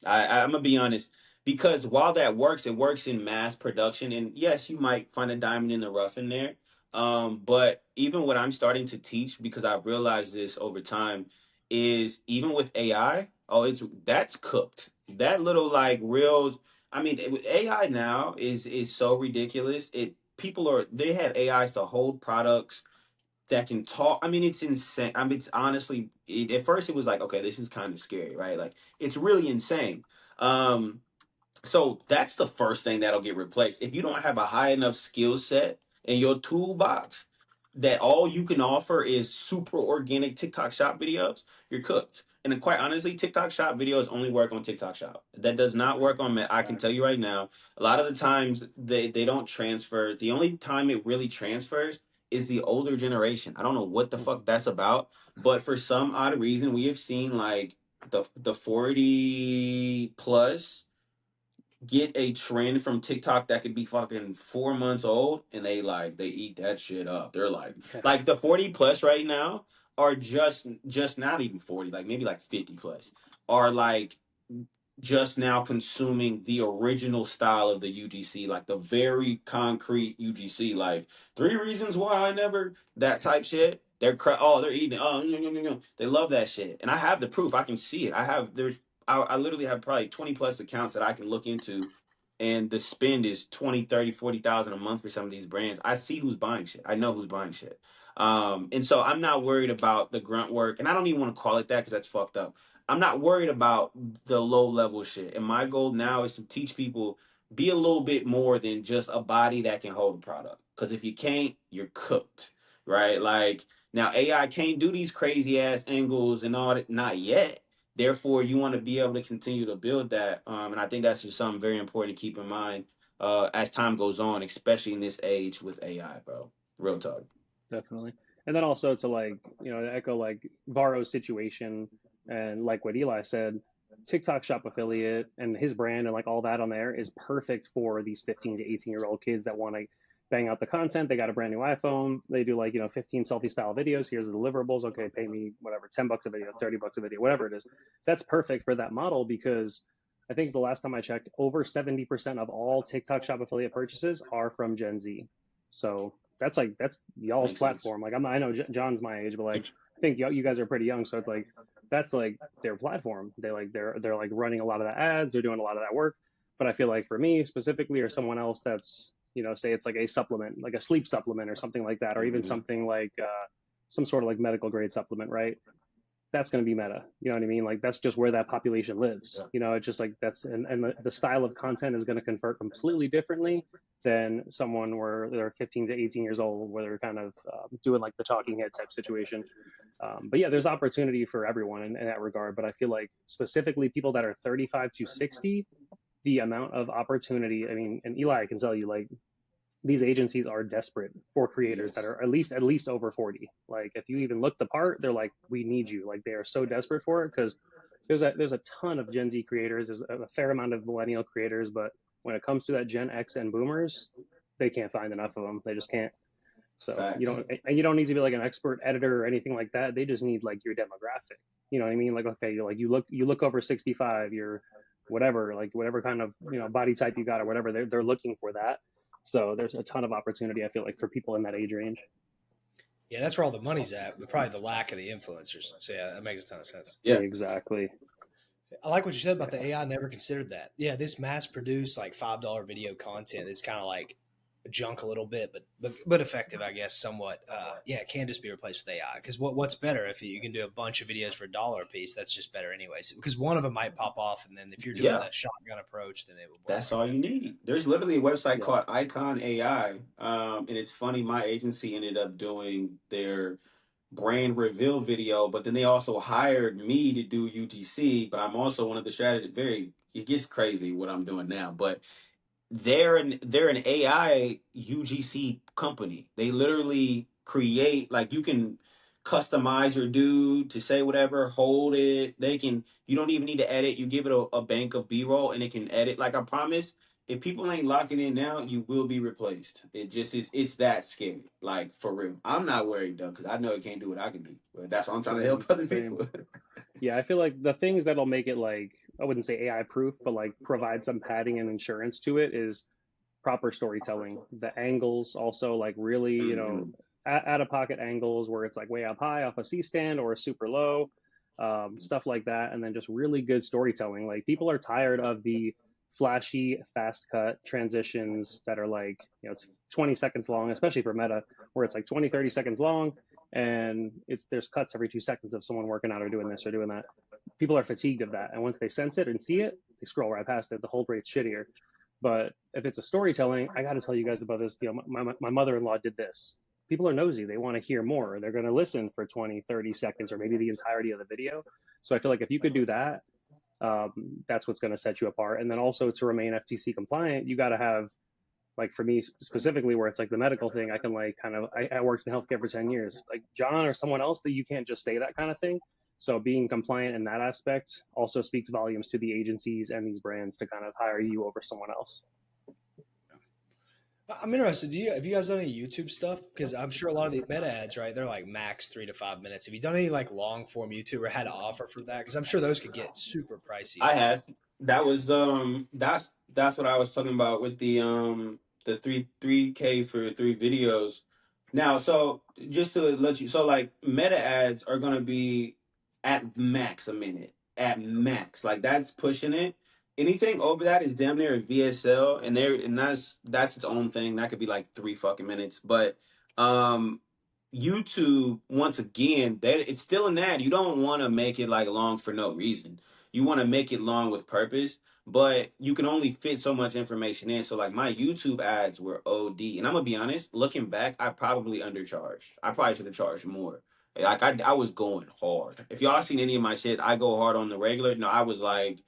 I'm gonna be honest. because while that works, it works in mass production. And yes, you might find a diamond in the rough in there. But even what I'm starting to teach, because I've realized this over time, is even with AI, that's cooked. That little like real, I mean, with AI now is so ridiculous. They have AIs to hold products that can talk. I mean, it's insane. I mean, it's honestly, at first it was like, okay, this is kind of scary, right? Like, it's really insane. Um, so that's the first thing that'll get replaced. If you don't have a high enough skill set in your toolbox that all you can offer is super organic TikTok shop videos, you're cooked. And then quite honestly, TikTok shop videos only work on TikTok shop. That does not work on I can tell Facts. you right now, a lot of the times they don't transfer. The only time it really transfers is the older generation. I don't know what the fuck Mhm. that's about, but for some odd reason, we have seen like the 40 plus get a trend from TikTok that could be fucking 4 months old, and they eat that shit up. They're Yeah. like the 40 plus right now are just not even 40, like maybe like 50 plus are like just now consuming the original style of the UGC, like the very concrete UGC, like 3 reasons why I never that type shit. They're eating it. Oh, no, no, no, no. They love that shit, and I have the proof. I can see it. I literally have probably 20 plus accounts that I can look into, and the spend is 20, 30, 40,000 a month for some of these brands. I see who's buying shit. I know who's buying shit. And so I'm not worried about the grunt work, and I don't even want to call it that because that's fucked up. I'm not worried about the low level shit. And my goal now is to teach people be a little bit more than just a body that can hold a product. Because if you can't, you're cooked, right? Like now AI can't do these crazy ass angles and all that, not yet. Therefore, you want to be able to continue to build that. And I think that's just something very important to keep in mind as time goes on, especially in this age with AI, bro. Real talk. Definitely. And then also to like, to echo like Varo's situation and like what Eli said, TikTok shop affiliate and his brand and like all that on there is perfect for these 15 to 18-year-old kids that want to bang out the content. They got a brand new iPhone. They do like, 15 selfie style videos. Here's the deliverables. Okay, pay me whatever, $10 a video, $30 a video, whatever it is. That's perfect for that model because I think the last time I checked, over 70% of all TikTok shop affiliate purchases are from Gen Z. So that's y'all's Makes sense. platform. Like I know John's my age, but like I think you guys are pretty young, so it's like that's like their platform. They're like running a lot of the ads, they're doing a lot of that work. But I feel like for me specifically, or someone else that's say it's like a supplement, like a sleep supplement or something like that, or even Hmm. something like some sort of like medical grade supplement, right? That's going to be meta. You know what I mean? Like that's just where that population lives. It's just like that's and the style of content is going to convert completely differently than someone where they're 15 to 18 years old, where they're kind of doing like the talking head type situation. But yeah, there's opportunity for everyone in that regard. But I feel like specifically people that are 35 to 60, the amount of opportunity. I mean, and Eli, I can tell you, like these agencies are desperate for creators that Yes. are at least over 40. Like if you even look the part, they're like, we need you. Like they are so desperate for it because there's a ton of Gen Z creators, there's a fair amount of millennial creators, but when it comes to that Gen X and boomers, they can't find enough of them. They just can't. So Facts. you don't need to be like an expert editor or anything like that. They just need like your demographic. You know what I mean? Like okay, you're like you look over 65, you're whatever, like whatever kind of body type you got or whatever. They're looking for that. So there's a ton of opportunity, I feel like, for people in that age range. Yeah, that's where all the money's at, but probably the lack of the influencers. So yeah, that makes a ton of sense. Yeah. Exactly. I like what you said about the AI. Never considered that. Yeah, this mass produced like $5 video content. It's kind of like junk a little bit, but effective, I guess, somewhat. Yeah, it can just be replaced with AI. Because what's better if you can do a bunch of videos for $1 a piece? That's just better anyways. Because one of them might pop off, and then if you're doing Yeah. the shotgun approach, then it will work That's much all better. you need. There's literally a website Yeah. called Icon AI. And it's funny, my agency ended up doing their brand reveal video, but then they also hired me to do UGC. But I'm also one of the strategists. It gets crazy what I'm doing now. But they're an AI UGC company. They literally create, like, you can customize your dude to say whatever, hold it. You don't even need to edit. You give it a bank of B-roll and it can edit. Like I promise, if people ain't locking in now, you will be replaced. It just is, it's that scary. Like for real. I'm not worried though, because I know it can't do what I can do. But that's why I'm trying to help Same, other same. people. Yeah, I feel like the things that'll make it like I wouldn't say AI proof, but like provide some padding and insurance to it is proper storytelling. The angles also like really, out of pocket angles where it's like way up high off a C stand or super low, stuff like that. And then just really good storytelling. Like people are tired of the flashy, fast cut transitions that are like, it's 20 seconds long, especially for meta, where it's like 20, 30 seconds long. And there's cuts every 2 seconds of someone working out or doing this or doing that. People are fatigued of that. And once they sense it and see it, they scroll right past it. The hold rate's shittier. But if it's a storytelling, I got to tell you guys about this. My mother-in-law did this. People are nosy. They want to hear more. They're going to listen for 20, 30 seconds or maybe the entirety of the video. So I feel like if you could do that, that's what's going to set you apart. And then also to remain FTC compliant, you got to have, like for me specifically, where it's like the medical thing, I can like kind of, I worked in healthcare for 10 years. Like John or someone else, that you can't just say that kind of thing. So being compliant in that aspect also speaks volumes to the agencies and these brands to kind of hire you over someone else. I'm interested. Have you guys done any YouTube stuff? Because I'm sure a lot of the meta ads, right? They're like max 3 to 5 minutes. Have you done any like long form YouTube or had an offer for that? Because I'm sure those could get super pricey. I have. That was that's what I was talking about with the 3K for 3 videos. Now, so just to let you, so like meta ads are gonna be at max a minute, at max. Like that's pushing it. Anything over that is damn near a VSL, and that's its own thing. That could be like 3 fucking minutes. But um YouTube, once again, it's still an ad. You don't want to make it like long for no reason. You want to make it long with purpose, but you can only fit so much information in. So like my YouTube ads were OD, and I'm gonna be honest. Looking back, I probably undercharged. I probably should have charged more. Like I was going hard. If y'all seen any of my shit, I go hard on the regular. No, I was like,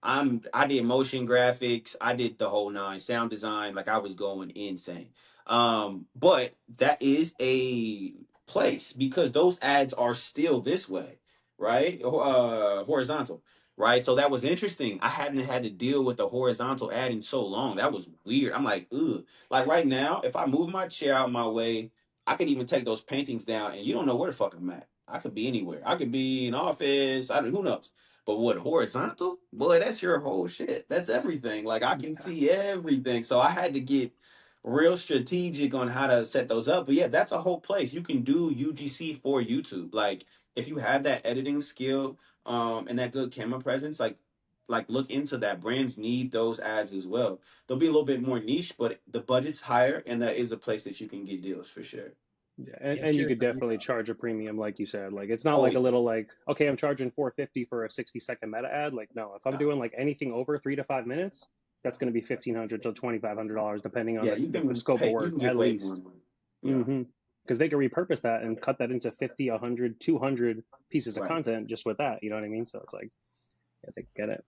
I did motion graphics. I did the whole nine, sound design. Like I was going insane. But that is a place because those ads are still this way, right? Horizontal, right? So that was interesting. I hadn't had to deal with the horizontal ad in so long. That was weird. I'm like, ugh. Like right now, if I move my chair out my way, I could even take those paintings down, and you don't know where the fuck I'm at. I could be anywhere. I could be in office. Who knows? But what horizontal? Boy, that's your whole shit. That's everything. Like I can see everything. So I had to get real strategic on how to set those up. But yeah, that's a whole place. You can do UGC for YouTube. Like if you have that editing skill, and that good camera presence, like look into that. Brands need those ads as well. They'll be a little bit more niche, but the budget's higher, and that is a place that you can get deals for sure. Yeah, Yeah, I'm and you curious could how you definitely charge a premium, like you said. Like it's not Oh like a yeah. little like, okay, I'm charging 450 for a 60-second meta ad. Like no, if I'm Nah. doing like anything over 3 to 5 minutes, that's going to be $1,500 to $2,500 depending on Yeah, you the can scope of pay. You work can get at way more least. money. Yeah. Mm-hmm. Because they can repurpose that and cut that into 50, 100, 200 pieces of Right. content just with that. You know what I mean? So it's like, yeah, they get it.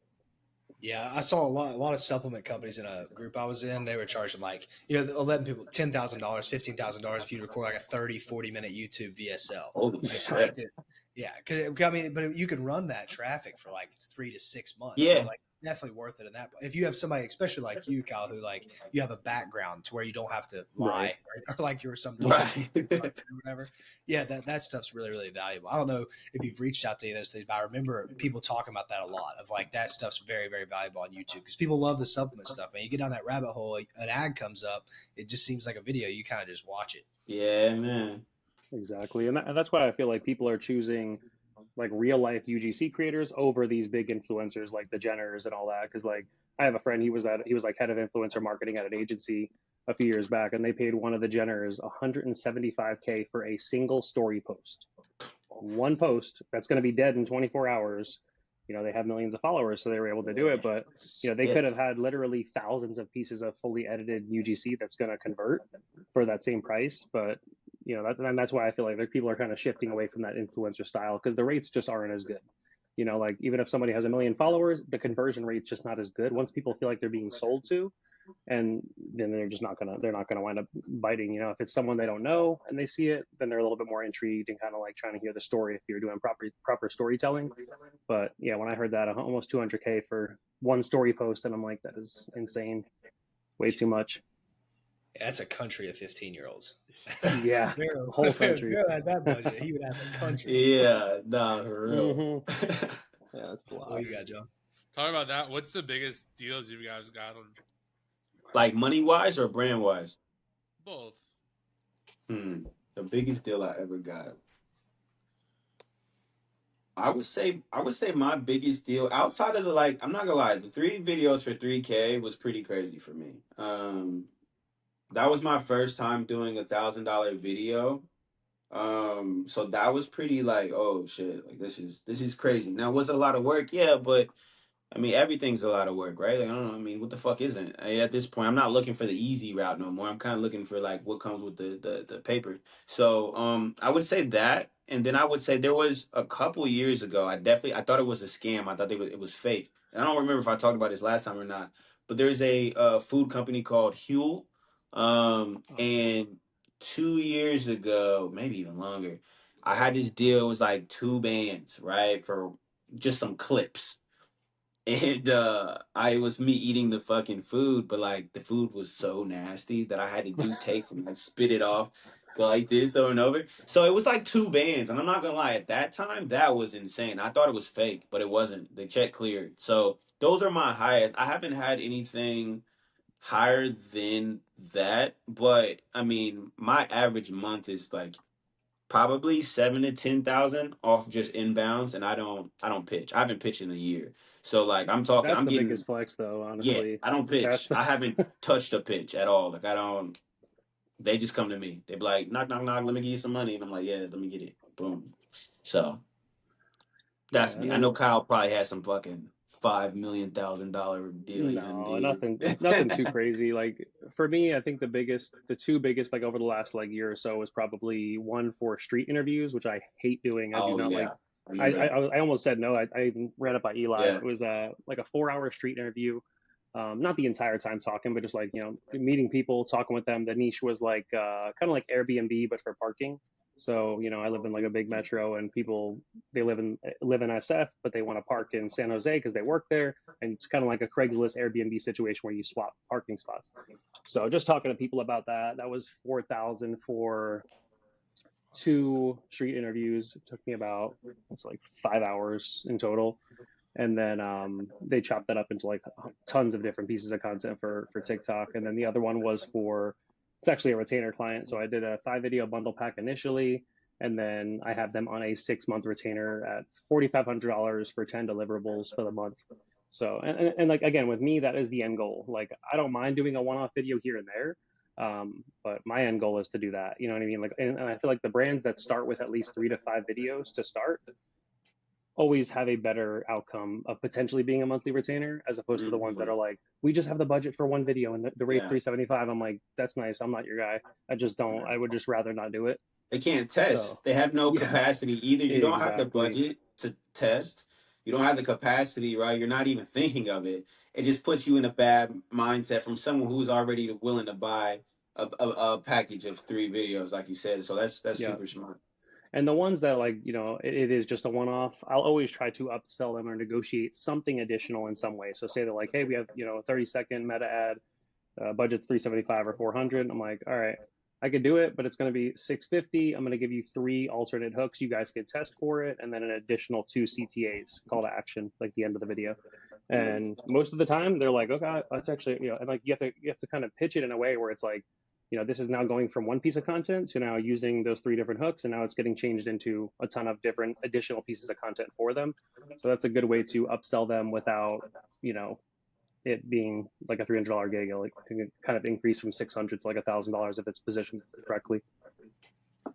Yeah, I saw a lot of supplement companies in a group I was in. They were charging like, letting people $10,000, $15,000 if you record like a 30, 40-minute YouTube VSL. Holy Like, shit. yeah, because I mean, but you can run that traffic for like 3 to 6 months. Yeah. So like definitely worth it in that. If you have somebody, especially like you, Kyle, who like you have a background to where you don't have to lie or like you're some Right. or whatever. Yeah, that stuff's really, really valuable. I don't know if you've reached out to any of those things, but I remember people talking about that a lot of like that stuff's very, very valuable on YouTube because people love the supplement stuff. Man, you get down that rabbit hole, an ad comes up, it just seems like a video. You kind of just watch it. Yeah, man. Exactly. And that's why I feel like people are choosing like real life UGC creators over these big influencers like the Jenners and all that. Because like I have a friend, he was like head of influencer marketing at an agency a few years back, and they paid one of the Jenners 175K for a single story post. One post that's going to be dead in 24 hours. They have millions of followers, so they were able to do it. But they could have had literally thousands of pieces of fully edited UGC that's going to convert for that same price. But and that's why I feel like people are kind of shifting away from that influencer style because the rates just aren't as good. Like even if somebody has 1 million followers, the conversion rate's just not as good. Once people feel like they're being sold to, and then they're not gonna wind up biting. If it's someone they don't know and they see it, then they're a little bit more intrigued and kind of like trying to hear the story if you're doing proper storytelling. But yeah, when I heard that almost 200K for one story post, and I'm like, that is insane, way too much. Yeah, that's a country of 15-year-olds. Yeah, whole country. If had that budget, he would have a country. Yeah, nah, for real. Mm-hmm. Yeah, that's a lot. What you got, John? Talk about that. What's the biggest deals you guys got on Like money wise or brand wise? both? The biggest deal I ever got. I would say my biggest deal outside of the like I'm not gonna lie, the 3 videos for 3K was pretty crazy for me. That was my first time doing $1,000 video. So that was pretty like, oh shit, like this is crazy. Now was it a lot of work? Yeah, but I mean, everything's a lot of work, right? Like, I don't know. I mean, what the fuck isn't? At this point, I'm not looking for the easy route no more. I'm kind of looking for like what comes with the paper. So, I would say that, and then I would say there was a couple years ago. I thought it was a scam. I thought it was fake. And I don't remember if I talked about this last time or not. But there's a food company called Huel, and 2 years ago, maybe even longer, I had this deal. It was like 2 bands, right, for just some clips. And I was me eating the fucking food, but like the food was so nasty that I had to do takes and like spit it off, go like this over and over. So it was like 2 bands, and I'm not gonna lie, at that time that was insane. I thought it was fake, but it wasn't. The check cleared. So those are my highest. I haven't had anything higher than that, but I mean, my average month is like probably 7 to 10 thousand off just inbounds, and I don't pitch. I haven't pitched in a year, so like I'm talking. That's I'm the getting biggest flex, though. yeah. Honestly, I don't that's pitch. the I haven't touched a pitch at all. Like I don't. They just come to me. They be like, knock, knock, knock. Let me give you some money, and I'm like, yeah, let me get it. Boom. So yeah. that's And me. I then know Kyle probably has some fucking $5 million deal he done no, did. nothing too crazy. Like for me, I think the two biggest, like over the last like year or so, was probably one for street interviews, which I hate doing. I do Oh not like. yeah, I remember that. I almost said no. I even ran it by Eli. Yeah. It was like a 4 hour street interview. Not the entire time talking, but just like meeting people, talking with them. The niche was like kind of like Airbnb, but for parking. So I live in like a big metro, and people they live in SF, but they want to park in San Jose because they work there, and it's kind of like a Craigslist Airbnb situation where you swap parking spots. So just talking to people about that. That was 4,000 for 2 street interviews. It took me about it's like 5 hours in total, and then they chopped that up into like tons of different pieces of content for TikTok. And then the other one was for it's actually a retainer client. So I did a 5 video bundle pack initially, and then I have them on a 6 month retainer at $4,500 for 10 deliverables for the month. So and like again with me, that is the end goal. Like I don't mind doing a one-off video here and there. But my end goal is to do that. You know what I mean? Like, and I feel like the brands that start with at least 3 to 5 videos to start always have a better outcome of potentially being a monthly retainer as opposed to the ones that Mhm. are like, we just have the budget for one video and the rate's Yeah. 375. I'm like, that's nice. I'm not your guy. I just don't. I would just rather not do it. They can't So test. They have no yeah, capacity. Either you don't have the exactly. budget to test, you don't have the capacity, right? You're not even thinking of it. It just puts you in a bad mindset from someone who's already willing to buy a package of 3 videos, like you said. So that's Yeah. super smart. And the ones that like, it is just a one-off, I'll always try to upsell them or negotiate something additional in some way. So say they're like, hey, we have, a 30-second meta ad, budget's 375 or 400. I'm like, all right, I could do it, but it's going to be 650. I'm going to give you 3 alternate hooks. You guys can test for it, and then an additional 2 CTAs, call to action, like the end of the video. Mm. And most of the time, they're like, okay, that's actually, and like you have to kind of pitch it in a way where it's like, this is now going from one piece of content to now using those 3 different hooks, and now it's getting changed into a ton of different additional pieces of content for them. So that's a good way to upsell them without, you know, it being like a $300 gig. Like can kind of increase from 600 to like $1,000 if it's positioned correctly. Do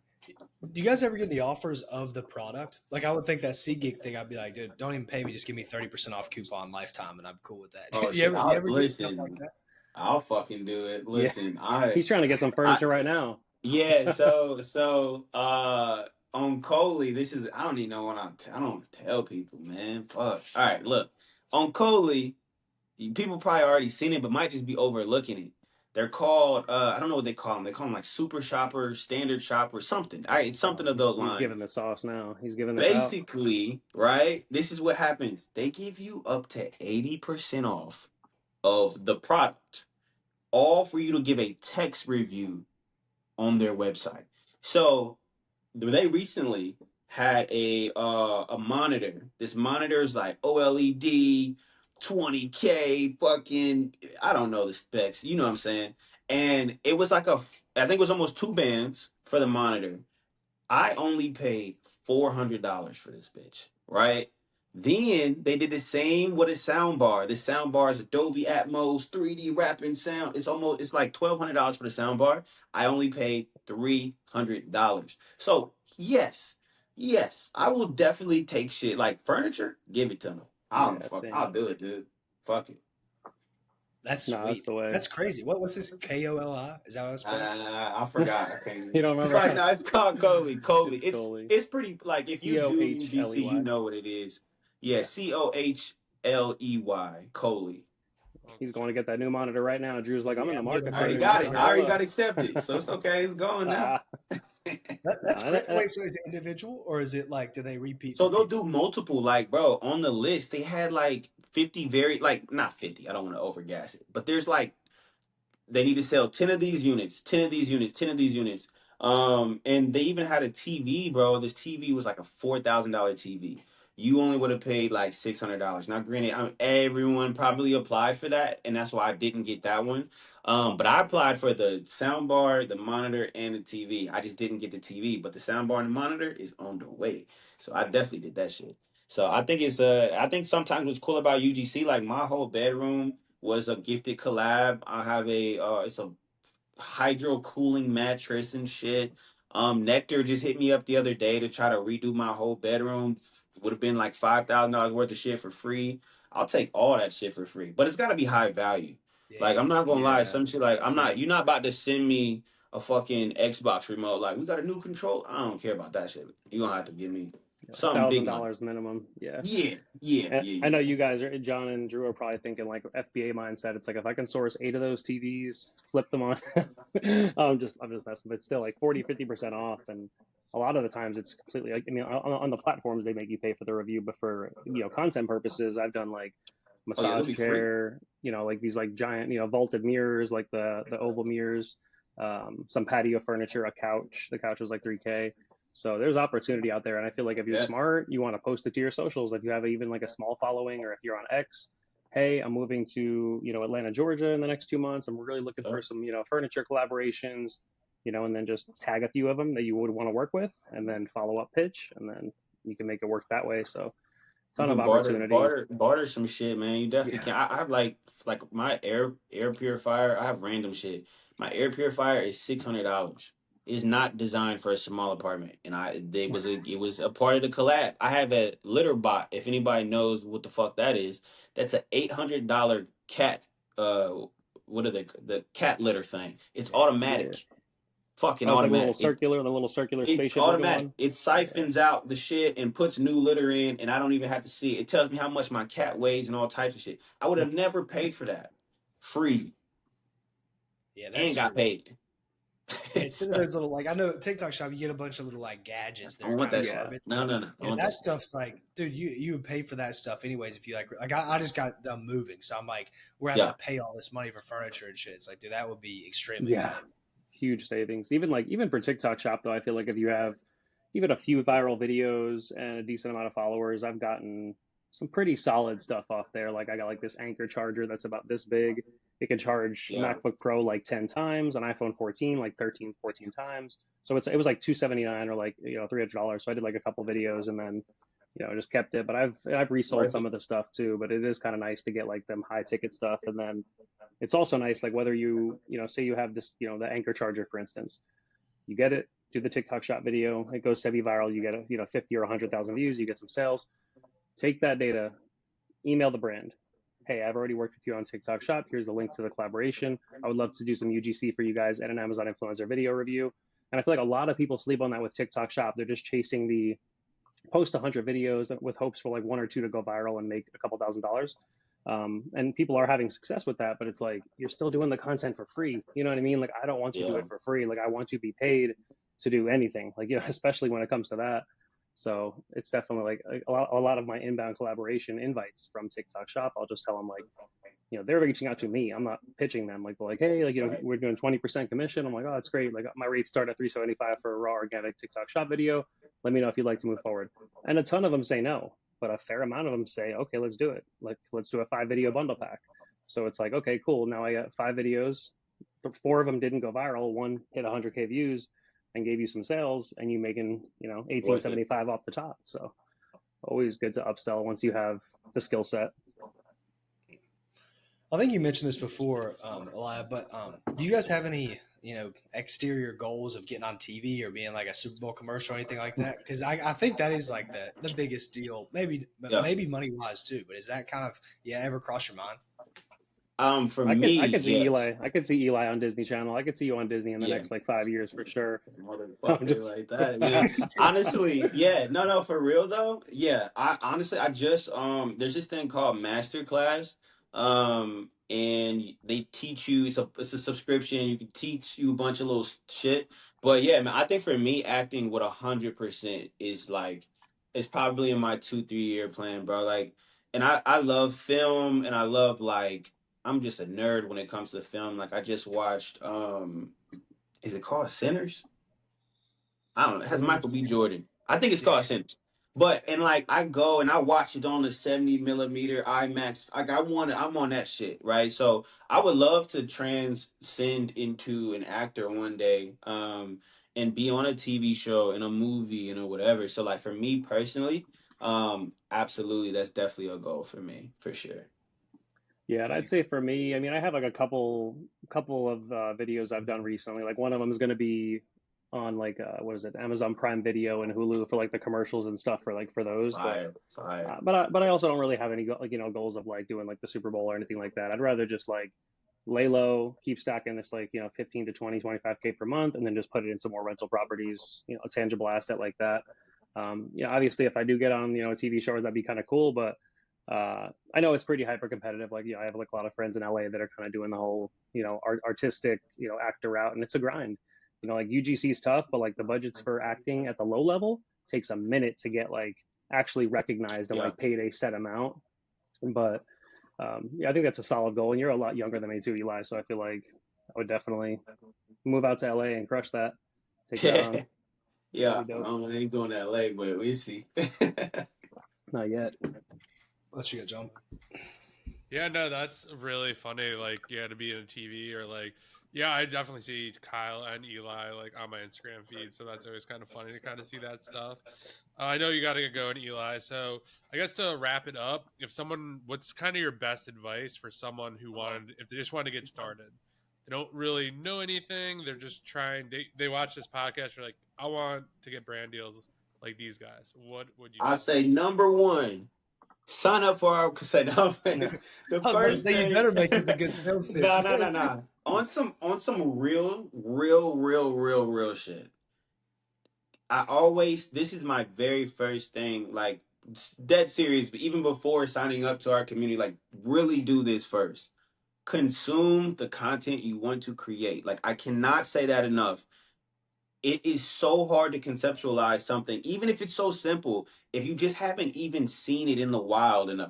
you guys ever get the offers of the product? Like I would think that SeatGeek thing, I'd be like, dude, don't even pay me. Just give me 30% off coupon lifetime and I'm cool with that. Oh you shit! ever, you ever get stuff like Listen, that? I'll fucking do it. Yeah, Listen, he's trying to get some I furniture right now. yeah. So on Coley, this is I don't even know what I don't tell people, man. Fuck. All right, look on Coley. People probably already seen it, but might just be overlooking it. They're called I don't know what they call them. They call them like super shopper, standard shopper, something. All right, it's something of the He's line. giving the sauce now. He's giving this out. Basically, right? This is what happens. They give you up to 80% off of the product, all for you to give a text review on their website. So they recently had a monitor. This monitor is like OLED, 20K fucking, I don't know the specs, you know what I'm saying? And it was like I think it was almost 2 bands for the monitor. I only paid $400 for this bitch, right? Then they did the same with a sound bar. The sound bar is Adobe Atmos 3D rapping sound. It's like $1,200 for the sound bar. I only paid $300. So yes, I will definitely take shit like furniture. Give it to me. Yeah, same. I'll do it, dude. Fuck it. That's No, that's sweet. the way. That's crazy. What's this KOLI? Is that what it's spelled? I forgot. I can't. You don't It's like remember? no, it's called Coley. Coley. It's Coley. It's pretty like if you do UGC, you Coley. know what it is. Yeah, Yeah. Cohley. Coley. He's going to get that new monitor right now. Drew's like, I'm in the market I for a already new got it. monitor. I already Hold got up. accepted, so it's okay. It's going now. That's No, great. Wait, so is it individual or is it like do they repeat? So For they'll people? do multiple, like, bro, on the list, they had like 50 like, not 50, I don't want to overgas it, but there's like they need to sell 10 of these units, 10 of these units, 10 of these units. And they even had a TV, bro. This TV was like a $4,000 TV. You only would have paid like $600. Now, granted, everyone probably applied for that, and that's why I didn't get that one. But I applied for the sound bar, the monitor, and the TV. I just didn't get the TV, but the sound bar and the monitor is on the way. So I definitely did that shit. So I think I think sometimes what's cool about UGC, like my whole bedroom was a gifted collab. I have it's a hydro cooling mattress and shit. Nectar just hit me up the other day to try to redo my whole bedroom. Would have been like $5,000 worth of shit for free. I'll take all that shit for free, but it's got to be high value. Like I'm Yeah. not gonna lie, Yeah, some shit like same. you're not about to send me a fucking Xbox remote. Like we got a new control. I don't care about that shit. You gonna have to give me Yeah, like something big money. $1,000 minimum. Yeah. And I know Yeah. you guys are, John and Drew are probably thinking like FBA mindset. It's like if I can source 8 of those TVs, flip them on. I'm just messing, but still like 40, 50% off. And a lot of the times it's completely like, I mean, on the platforms, they make you pay for the review, but for, content purposes, I've done like Oh yeah, it'll massage be free. chair, like these like giant, vaulted mirrors, like the oval mirrors, some patio furniture, a couch. The couch was like 3K. So there's opportunity out there, and I feel like if you're Yeah. smart, you want to post it to your socials. If you have even like a small following, or if you're on X, hey, I'm moving to Atlanta, Georgia in the next 2 months. I'm really looking for some furniture collaborations, and then just tag a few of them that you would want to work with, and then follow up pitch, and then you can make it work that way. So You ton of can opportunity. barter some shit, man. You definitely Yeah. can. I have like my air purifier. I have random shit. My air purifier is $600. It's not designed for a small apartment, and it was a part of the collab. I have a litter bot. If anybody knows what the fuck that is, that's a $800 cat. What are the cat litter thing? It's Yeah. automatic. Fucking Oh, it's like automatic. the little circular It's spaceship looking automatic. one. It Yeah. siphons out the shit and puts new litter in, and I don't even have to see it. It tells me how much my cat weighs and all types of shit. I would have never paid for that. Free. Yeah, that's And got sweet. paid. It's those little like I know at TikTok shop you get a bunch of little like gadgets that I are want kind that of shit. garbage. No. I Yeah, want that that shit. stuff's like, dude, you would pay for that stuff anyways if you like I just got done moving, so I'm like we're having Yeah. to pay all this money for furniture and shit. It's like, dude, that would be extremely Yeah. valuable. Huge savings. Even for TikTok shop though, I feel like if you have even a few viral videos and a decent amount of followers, I've gotten some pretty solid stuff off there. Like I got like this Anchor charger that's about this big. It can charge a Yeah. MacBook Pro like 10 times, an iPhone 14 like 13, 14 times. So it was like $279 or like $300. So I did like a couple videos and then just kept it. But I've resold Worth some it. of the stuff too. But it is kind of nice to get like them high ticket stuff. And then it's also nice like whether say you have this the Anchor charger for instance, you get it, do the TikTok shop video, it goes semi viral, you get 50 or 100,000 views, you get some sales. Take that data, email the brand. Hey, I've already worked with you on TikTok shop. Here's the link to the collaboration. I would love to do some UGC for you guys and an Amazon influencer video review. And I feel like a lot of people sleep on that with TikTok shop. They're just chasing the post 100 videos with hopes for like 1 or 2 to go viral and make a couple $1,000s. And people are having success with that, but it's like you're still doing the content for free. You know what I mean? Like I don't want to do Yeah. it for free. Like I want to be paid to do anything. Like especially when it comes to that. So it's definitely like a lot of my inbound collaboration invites from TikTok shop. I'll just tell them like, they're reaching out to me. I'm not pitching them like, hey, like, we're doing 20% commission. I'm like, oh, that's great. Like my rates start at $375 for a raw organic TikTok shop video. Let me know if you'd like to move forward. And a ton of them say no. but a fair amount of them say, okay, let's do it. Like, let's do a 5 video bundle pack. So it's like, okay, cool. Now I got 5 videos. 4 of them didn't go viral. One hit 100K views and gave you some sales, and you making, 1875 off the top. So always good to upsell once you have the skill set. I think you mentioned this before, Eliah, but do you guys have any, exterior goals of getting on TV or being like a Super Bowl commercial or anything like that? Because I think that is like the biggest deal, maybe money wise too. But is that kind of ever cross your mind? For I me, could see yes. Eli. I could see Eli on Disney Channel. I could see you on Disney in the next like 5 years for sure. Motherfucker like that. Yeah. Honestly, yeah. No, for real though. Yeah. I just there's this thing called Masterclass. And they teach you, it's a subscription. You can teach you a bunch of little shit. But yeah, man, I think for me, acting with 100% is like, it's probably in my 2-3 year plan, bro. Like, and I love film, and I love like, I'm just a nerd when it comes to film. Like, I just watched is it called Sinners? I don't know. It has Michael B. Jordan. I think it's called Sinners. But and like I go and I watch it on the 70mm IMAX. Like I'm on that shit, right? So I would love to transcend into an actor one day, and be on a TV show, in a movie, whatever. So like for me personally, absolutely, that's definitely a goal for me, for sure. Yeah, and I'd say for me, I mean, I have like a couple of videos I've done recently. Like one of them is going to be on like what is it, Amazon Prime Video and Hulu for like the commercials and stuff for those. Fire. But I also don't really have any goals of like doing like the Super Bowl or anything like that. I'd rather just like lay low, keep stacking this like 15 to 20, 25K per month, and then just put it into more rental properties, a tangible asset like that. Obviously, if I do get on a TV show, that'd be kind of cool, but I know it's pretty hyper competitive. Like, I have like a lot of friends in LA that are kind of doing the whole, artistic, actor route, and it's a grind. Like UGC is tough, but like the budgets for acting at the low level takes a minute to get like actually recognized and like paid a set amount. But I think that's a solid goal. And you're a lot younger than me too, Eli. So I feel like I would definitely move out to LA and crush that. Take that on. Yeah, I ain't going to LA, but we see. Not yet. Let you go, John. Yeah, no, that's really funny. Like, to be in a TV or like, I definitely see Kyle and Eli like on my Instagram feed, so that's always kind of funny to kind of see that stuff. I know you got to get going, Eli. So I guess to wrap it up, what's kind of your best advice for someone if they just want to get started? They don't really know anything. They're just trying. They watch this podcast. They're like, I want to get brand deals like these guys. What would you? I say number one. Sign up for our the first thing. You better make this a good sales pitch. No. On some real shit. This is my very first thing, like dead serious, but even before signing up to our community, like really do this first. Consume the content you want to create. Like, I cannot say that enough. It is so hard to conceptualize something, even if it's so simple, if you just haven't even seen it in the wild enough.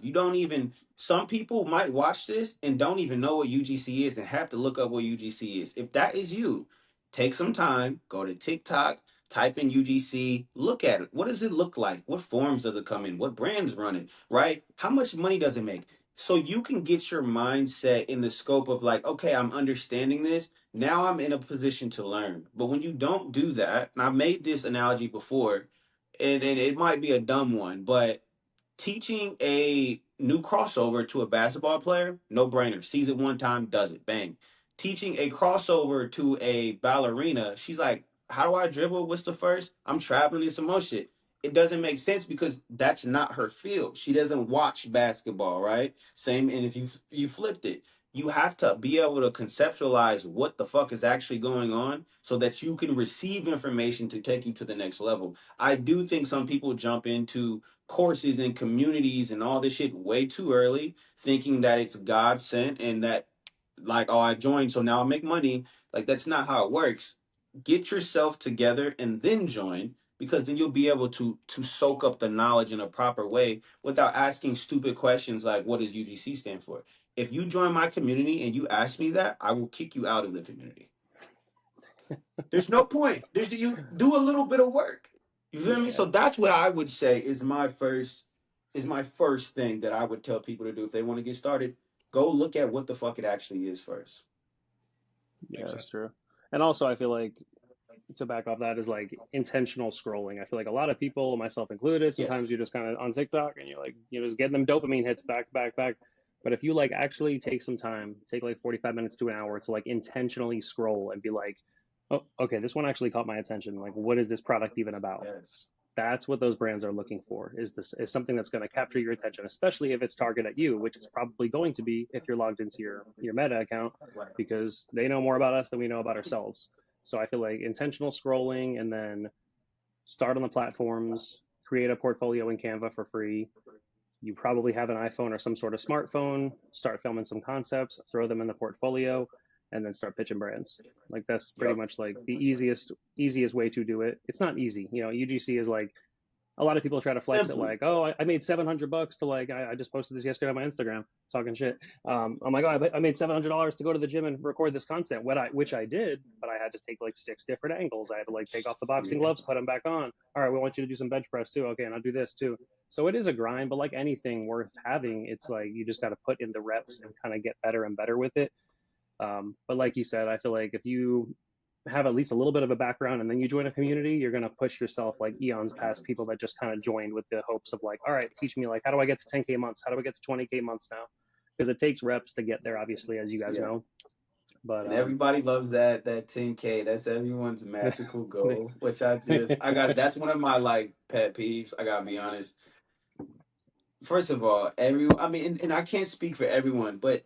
Some people might watch this and don't even know what UGC is and have to look up what UGC is. If that is you, take some time, go to TikTok, type in UGC, look at it. What does it look like? What forms does it come in? What brands run it, right? How much money does it make? So you can get your mindset in the scope of like, okay, I'm understanding this. Now I'm in a position to learn. But when you don't do that, and I've made this analogy before, and it might be a dumb one, but teaching a new crossover to a basketball player, no brainer. Sees it one time, does it, bang. Teaching a crossover to a ballerina, she's like, how do I dribble? What's the first? I'm traveling in some more shit. It doesn't make sense because that's not her field. She doesn't watch basketball, right? Same, and if you flipped it, you have to be able to conceptualize what the fuck is actually going on so that you can receive information to take you to the next level. I do think some people jump into courses and communities and all this shit way too early, thinking that it's God sent and that like, oh, I joined, so now I'll make money. Like, that's not how it works. Get yourself together and then join, because then you'll be able to soak up the knowledge in a proper way without asking stupid questions like, what does UGC stand for? If you join my community and you ask me that, I will kick you out of the community. There's no point. You do a little bit of work. You feel me? So that's what I would say is my first is my first thing that I would tell people to do if they want to get started. Go look at what the fuck it actually is first. Yeah, Makes that's sense. true. And also, I feel like to back off that is like intentional scrolling. I feel like a lot of people, myself included, sometimes Yes. you're just kind of on TikTok and you're like, just getting them dopamine hits back, back, back. But if you like actually take some time, take like 45 minutes to an hour to like intentionally scroll and be like, oh, okay, this one actually caught my attention. Like, what is this product even about? Yes. That's what those brands are looking for. Is something that's going to capture your attention, especially if it's targeted at you, which it's probably going to be if you're logged into your Meta account, Right. because they know more about us than we know about ourselves. So I feel like intentional scrolling, and then start on the platforms, create a portfolio in Canva for free. You probably have an iPhone or some sort of smartphone. Start filming some concepts, throw them in the portfolio, and then start pitching brands. Like that's pretty Yep. much like the easiest way to do it. It's not easy. UGC is like, a lot of people try to flex it Simple. like, oh, I made $700 to like, I just posted this yesterday on my Instagram talking shit. I'm like, oh, I made $700 to go to the gym and record this content, which I did, but I had to take like 6 different angles. I had to like take off the boxing Yeah. gloves, put them back on. All right, we want you to do some bench press too. Okay, and I'll do this too. So it is a grind, but like anything worth having, it's like you just got to put in the reps and kind of get better and better with it. But like you said, I feel like if you have at least a little bit of a background and then you join a community, you're going to push yourself like eons past people that just kind of joined with the hopes of like, all right, teach me, like, how do I get to 10K months? How do I get to 20K months now? Because it takes reps to get there, obviously, as you guys Yeah. know. But And everybody loves that 10K. That's everyone's magical they, goal, which I got that's one of my like pet peeves. I gotta be honest. First of all, I mean, and I can't speak for everyone, but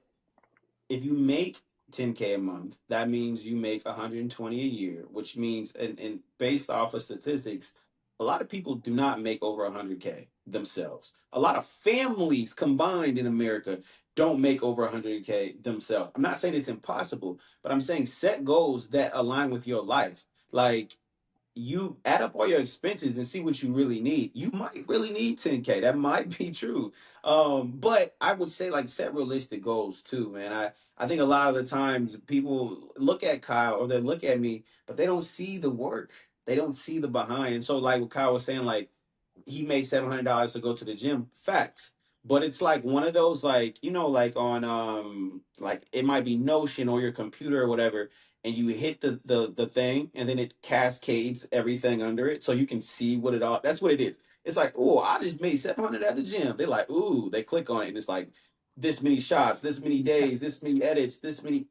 if you make 10K a month, that means you make 120 a year, which means, and based off of statistics, a lot of people do not make over 100K themselves. A lot of families combined in America don't make over 100K themselves. I'm not saying it's impossible, but I'm saying set goals that align with your life. Like, you add up all your expenses and see what you really need. You might really need 10K. That might be true. But I would say like set realistic goals too, man. I think a lot of the times people look at Kyle or they look at me, but they don't see the work. They don't see the behind. And so like what Kyle was saying, like he made $700 to go to the gym. Facts. But it's like one of those like, like on like it might be Notion or your computer or whatever, and you hit the thing and then it cascades everything under it so you can see what it all that's what it is. It's like, oh, I just made 700 at the gym. They're like, ooh, they click on it and it's like this many shots, this many days, this many edits, this many,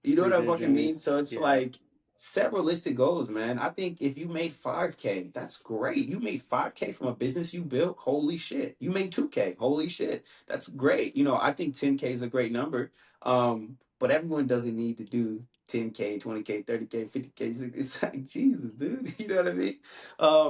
you know what I fucking mean? revisions. So it's Yeah. like set realistic goals, man. I think if you made 5K, that's great. You made 5K from a business you built. Holy shit. You made 2K. Holy shit. That's great. I think 10K is a great number. But everyone doesn't need to do 10K, 20K, 30K, 50K. It's like Jesus, dude. You know what I mean?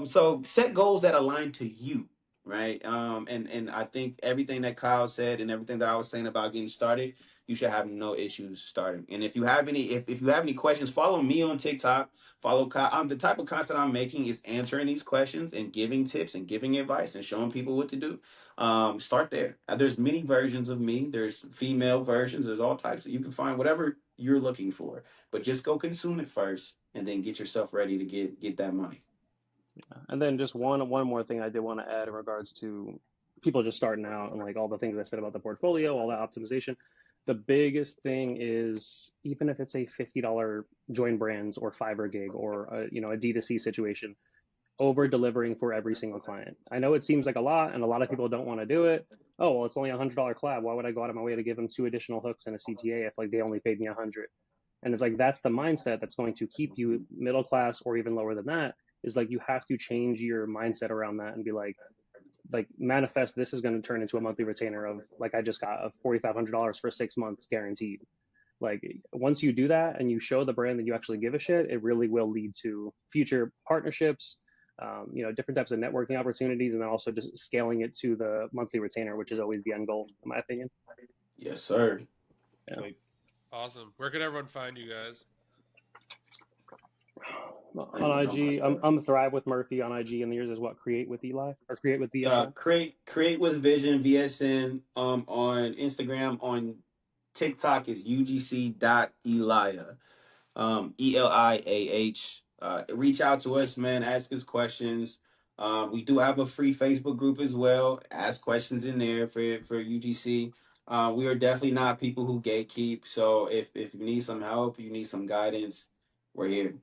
So set goals that align to you. Right. And I think everything that Kyle said and everything that I was saying about getting started, you should have no issues starting. And if you have if you have any questions, follow me on TikTok. Follow the type of content I'm making is answering these questions and giving tips and giving advice and showing people what to do. Start there. There's many versions of me. There's female versions. There's all types. You can find whatever you're looking for, but just go consume it first and then get yourself ready to get that money. And then just one more thing I did want to add in regards to people just starting out and like all the things I said about the portfolio, all that optimization. The biggest thing is, even if it's a $50 join brands or Fiverr gig or a D2C situation, over delivering for every single client. I know it seems like a lot and a lot of people don't want to do it. Oh, well, it's only $100 collab. Why would I go out of my way to give them 2 additional hooks and a CTA if like they only paid me 100? And it's like that's the mindset that's going to keep you middle class or even lower than that. Is like you have to change your mindset around that and be like manifest, this is going to turn into a monthly retainer of, like, I just got of $4,500 for 6 months guaranteed. Like once you do that and you show the brand that you actually give a shit, it really will lead to future partnerships, different types of networking opportunities, and then also just scaling it to the monthly retainer, which is always the end goal, in my opinion. Yes, sir. Yeah. Sweet. Awesome. Where can everyone find you guys? On IG, I'm Thrive with Murphy on IG, and yours is what? Create with Eli or Create with VSN? Create with Vision VSN. On Instagram, on TikTok is UGC.Eliah. Eliah. Reach out to us, man. Ask us questions. We do have a free Facebook group as well. Ask questions in there for UGC. We are definitely not people who gatekeep. So if you need some help, you need some guidance, we're here.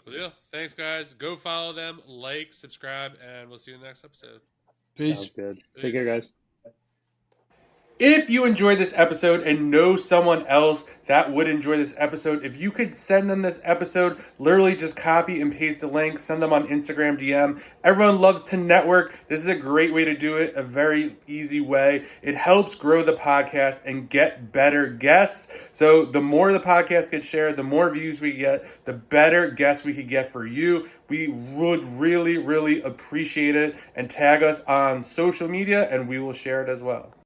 Cool deal. Thanks, guys. Go follow them, like, subscribe, and we'll see you in the next episode. Peace. Sounds good. Peace. Take care, guys. If you enjoyed this episode and know someone else that would enjoy this episode, if you could send them this episode, literally just copy and paste a link, send them on Instagram DM. Everyone loves to network. This is a great way to do it, a very easy way. It helps grow the podcast and get better guests. So the more the podcast gets shared, the more views we get, the better guests we could get for you. We would really, really appreciate it. And tag us on social media and we will share it as well.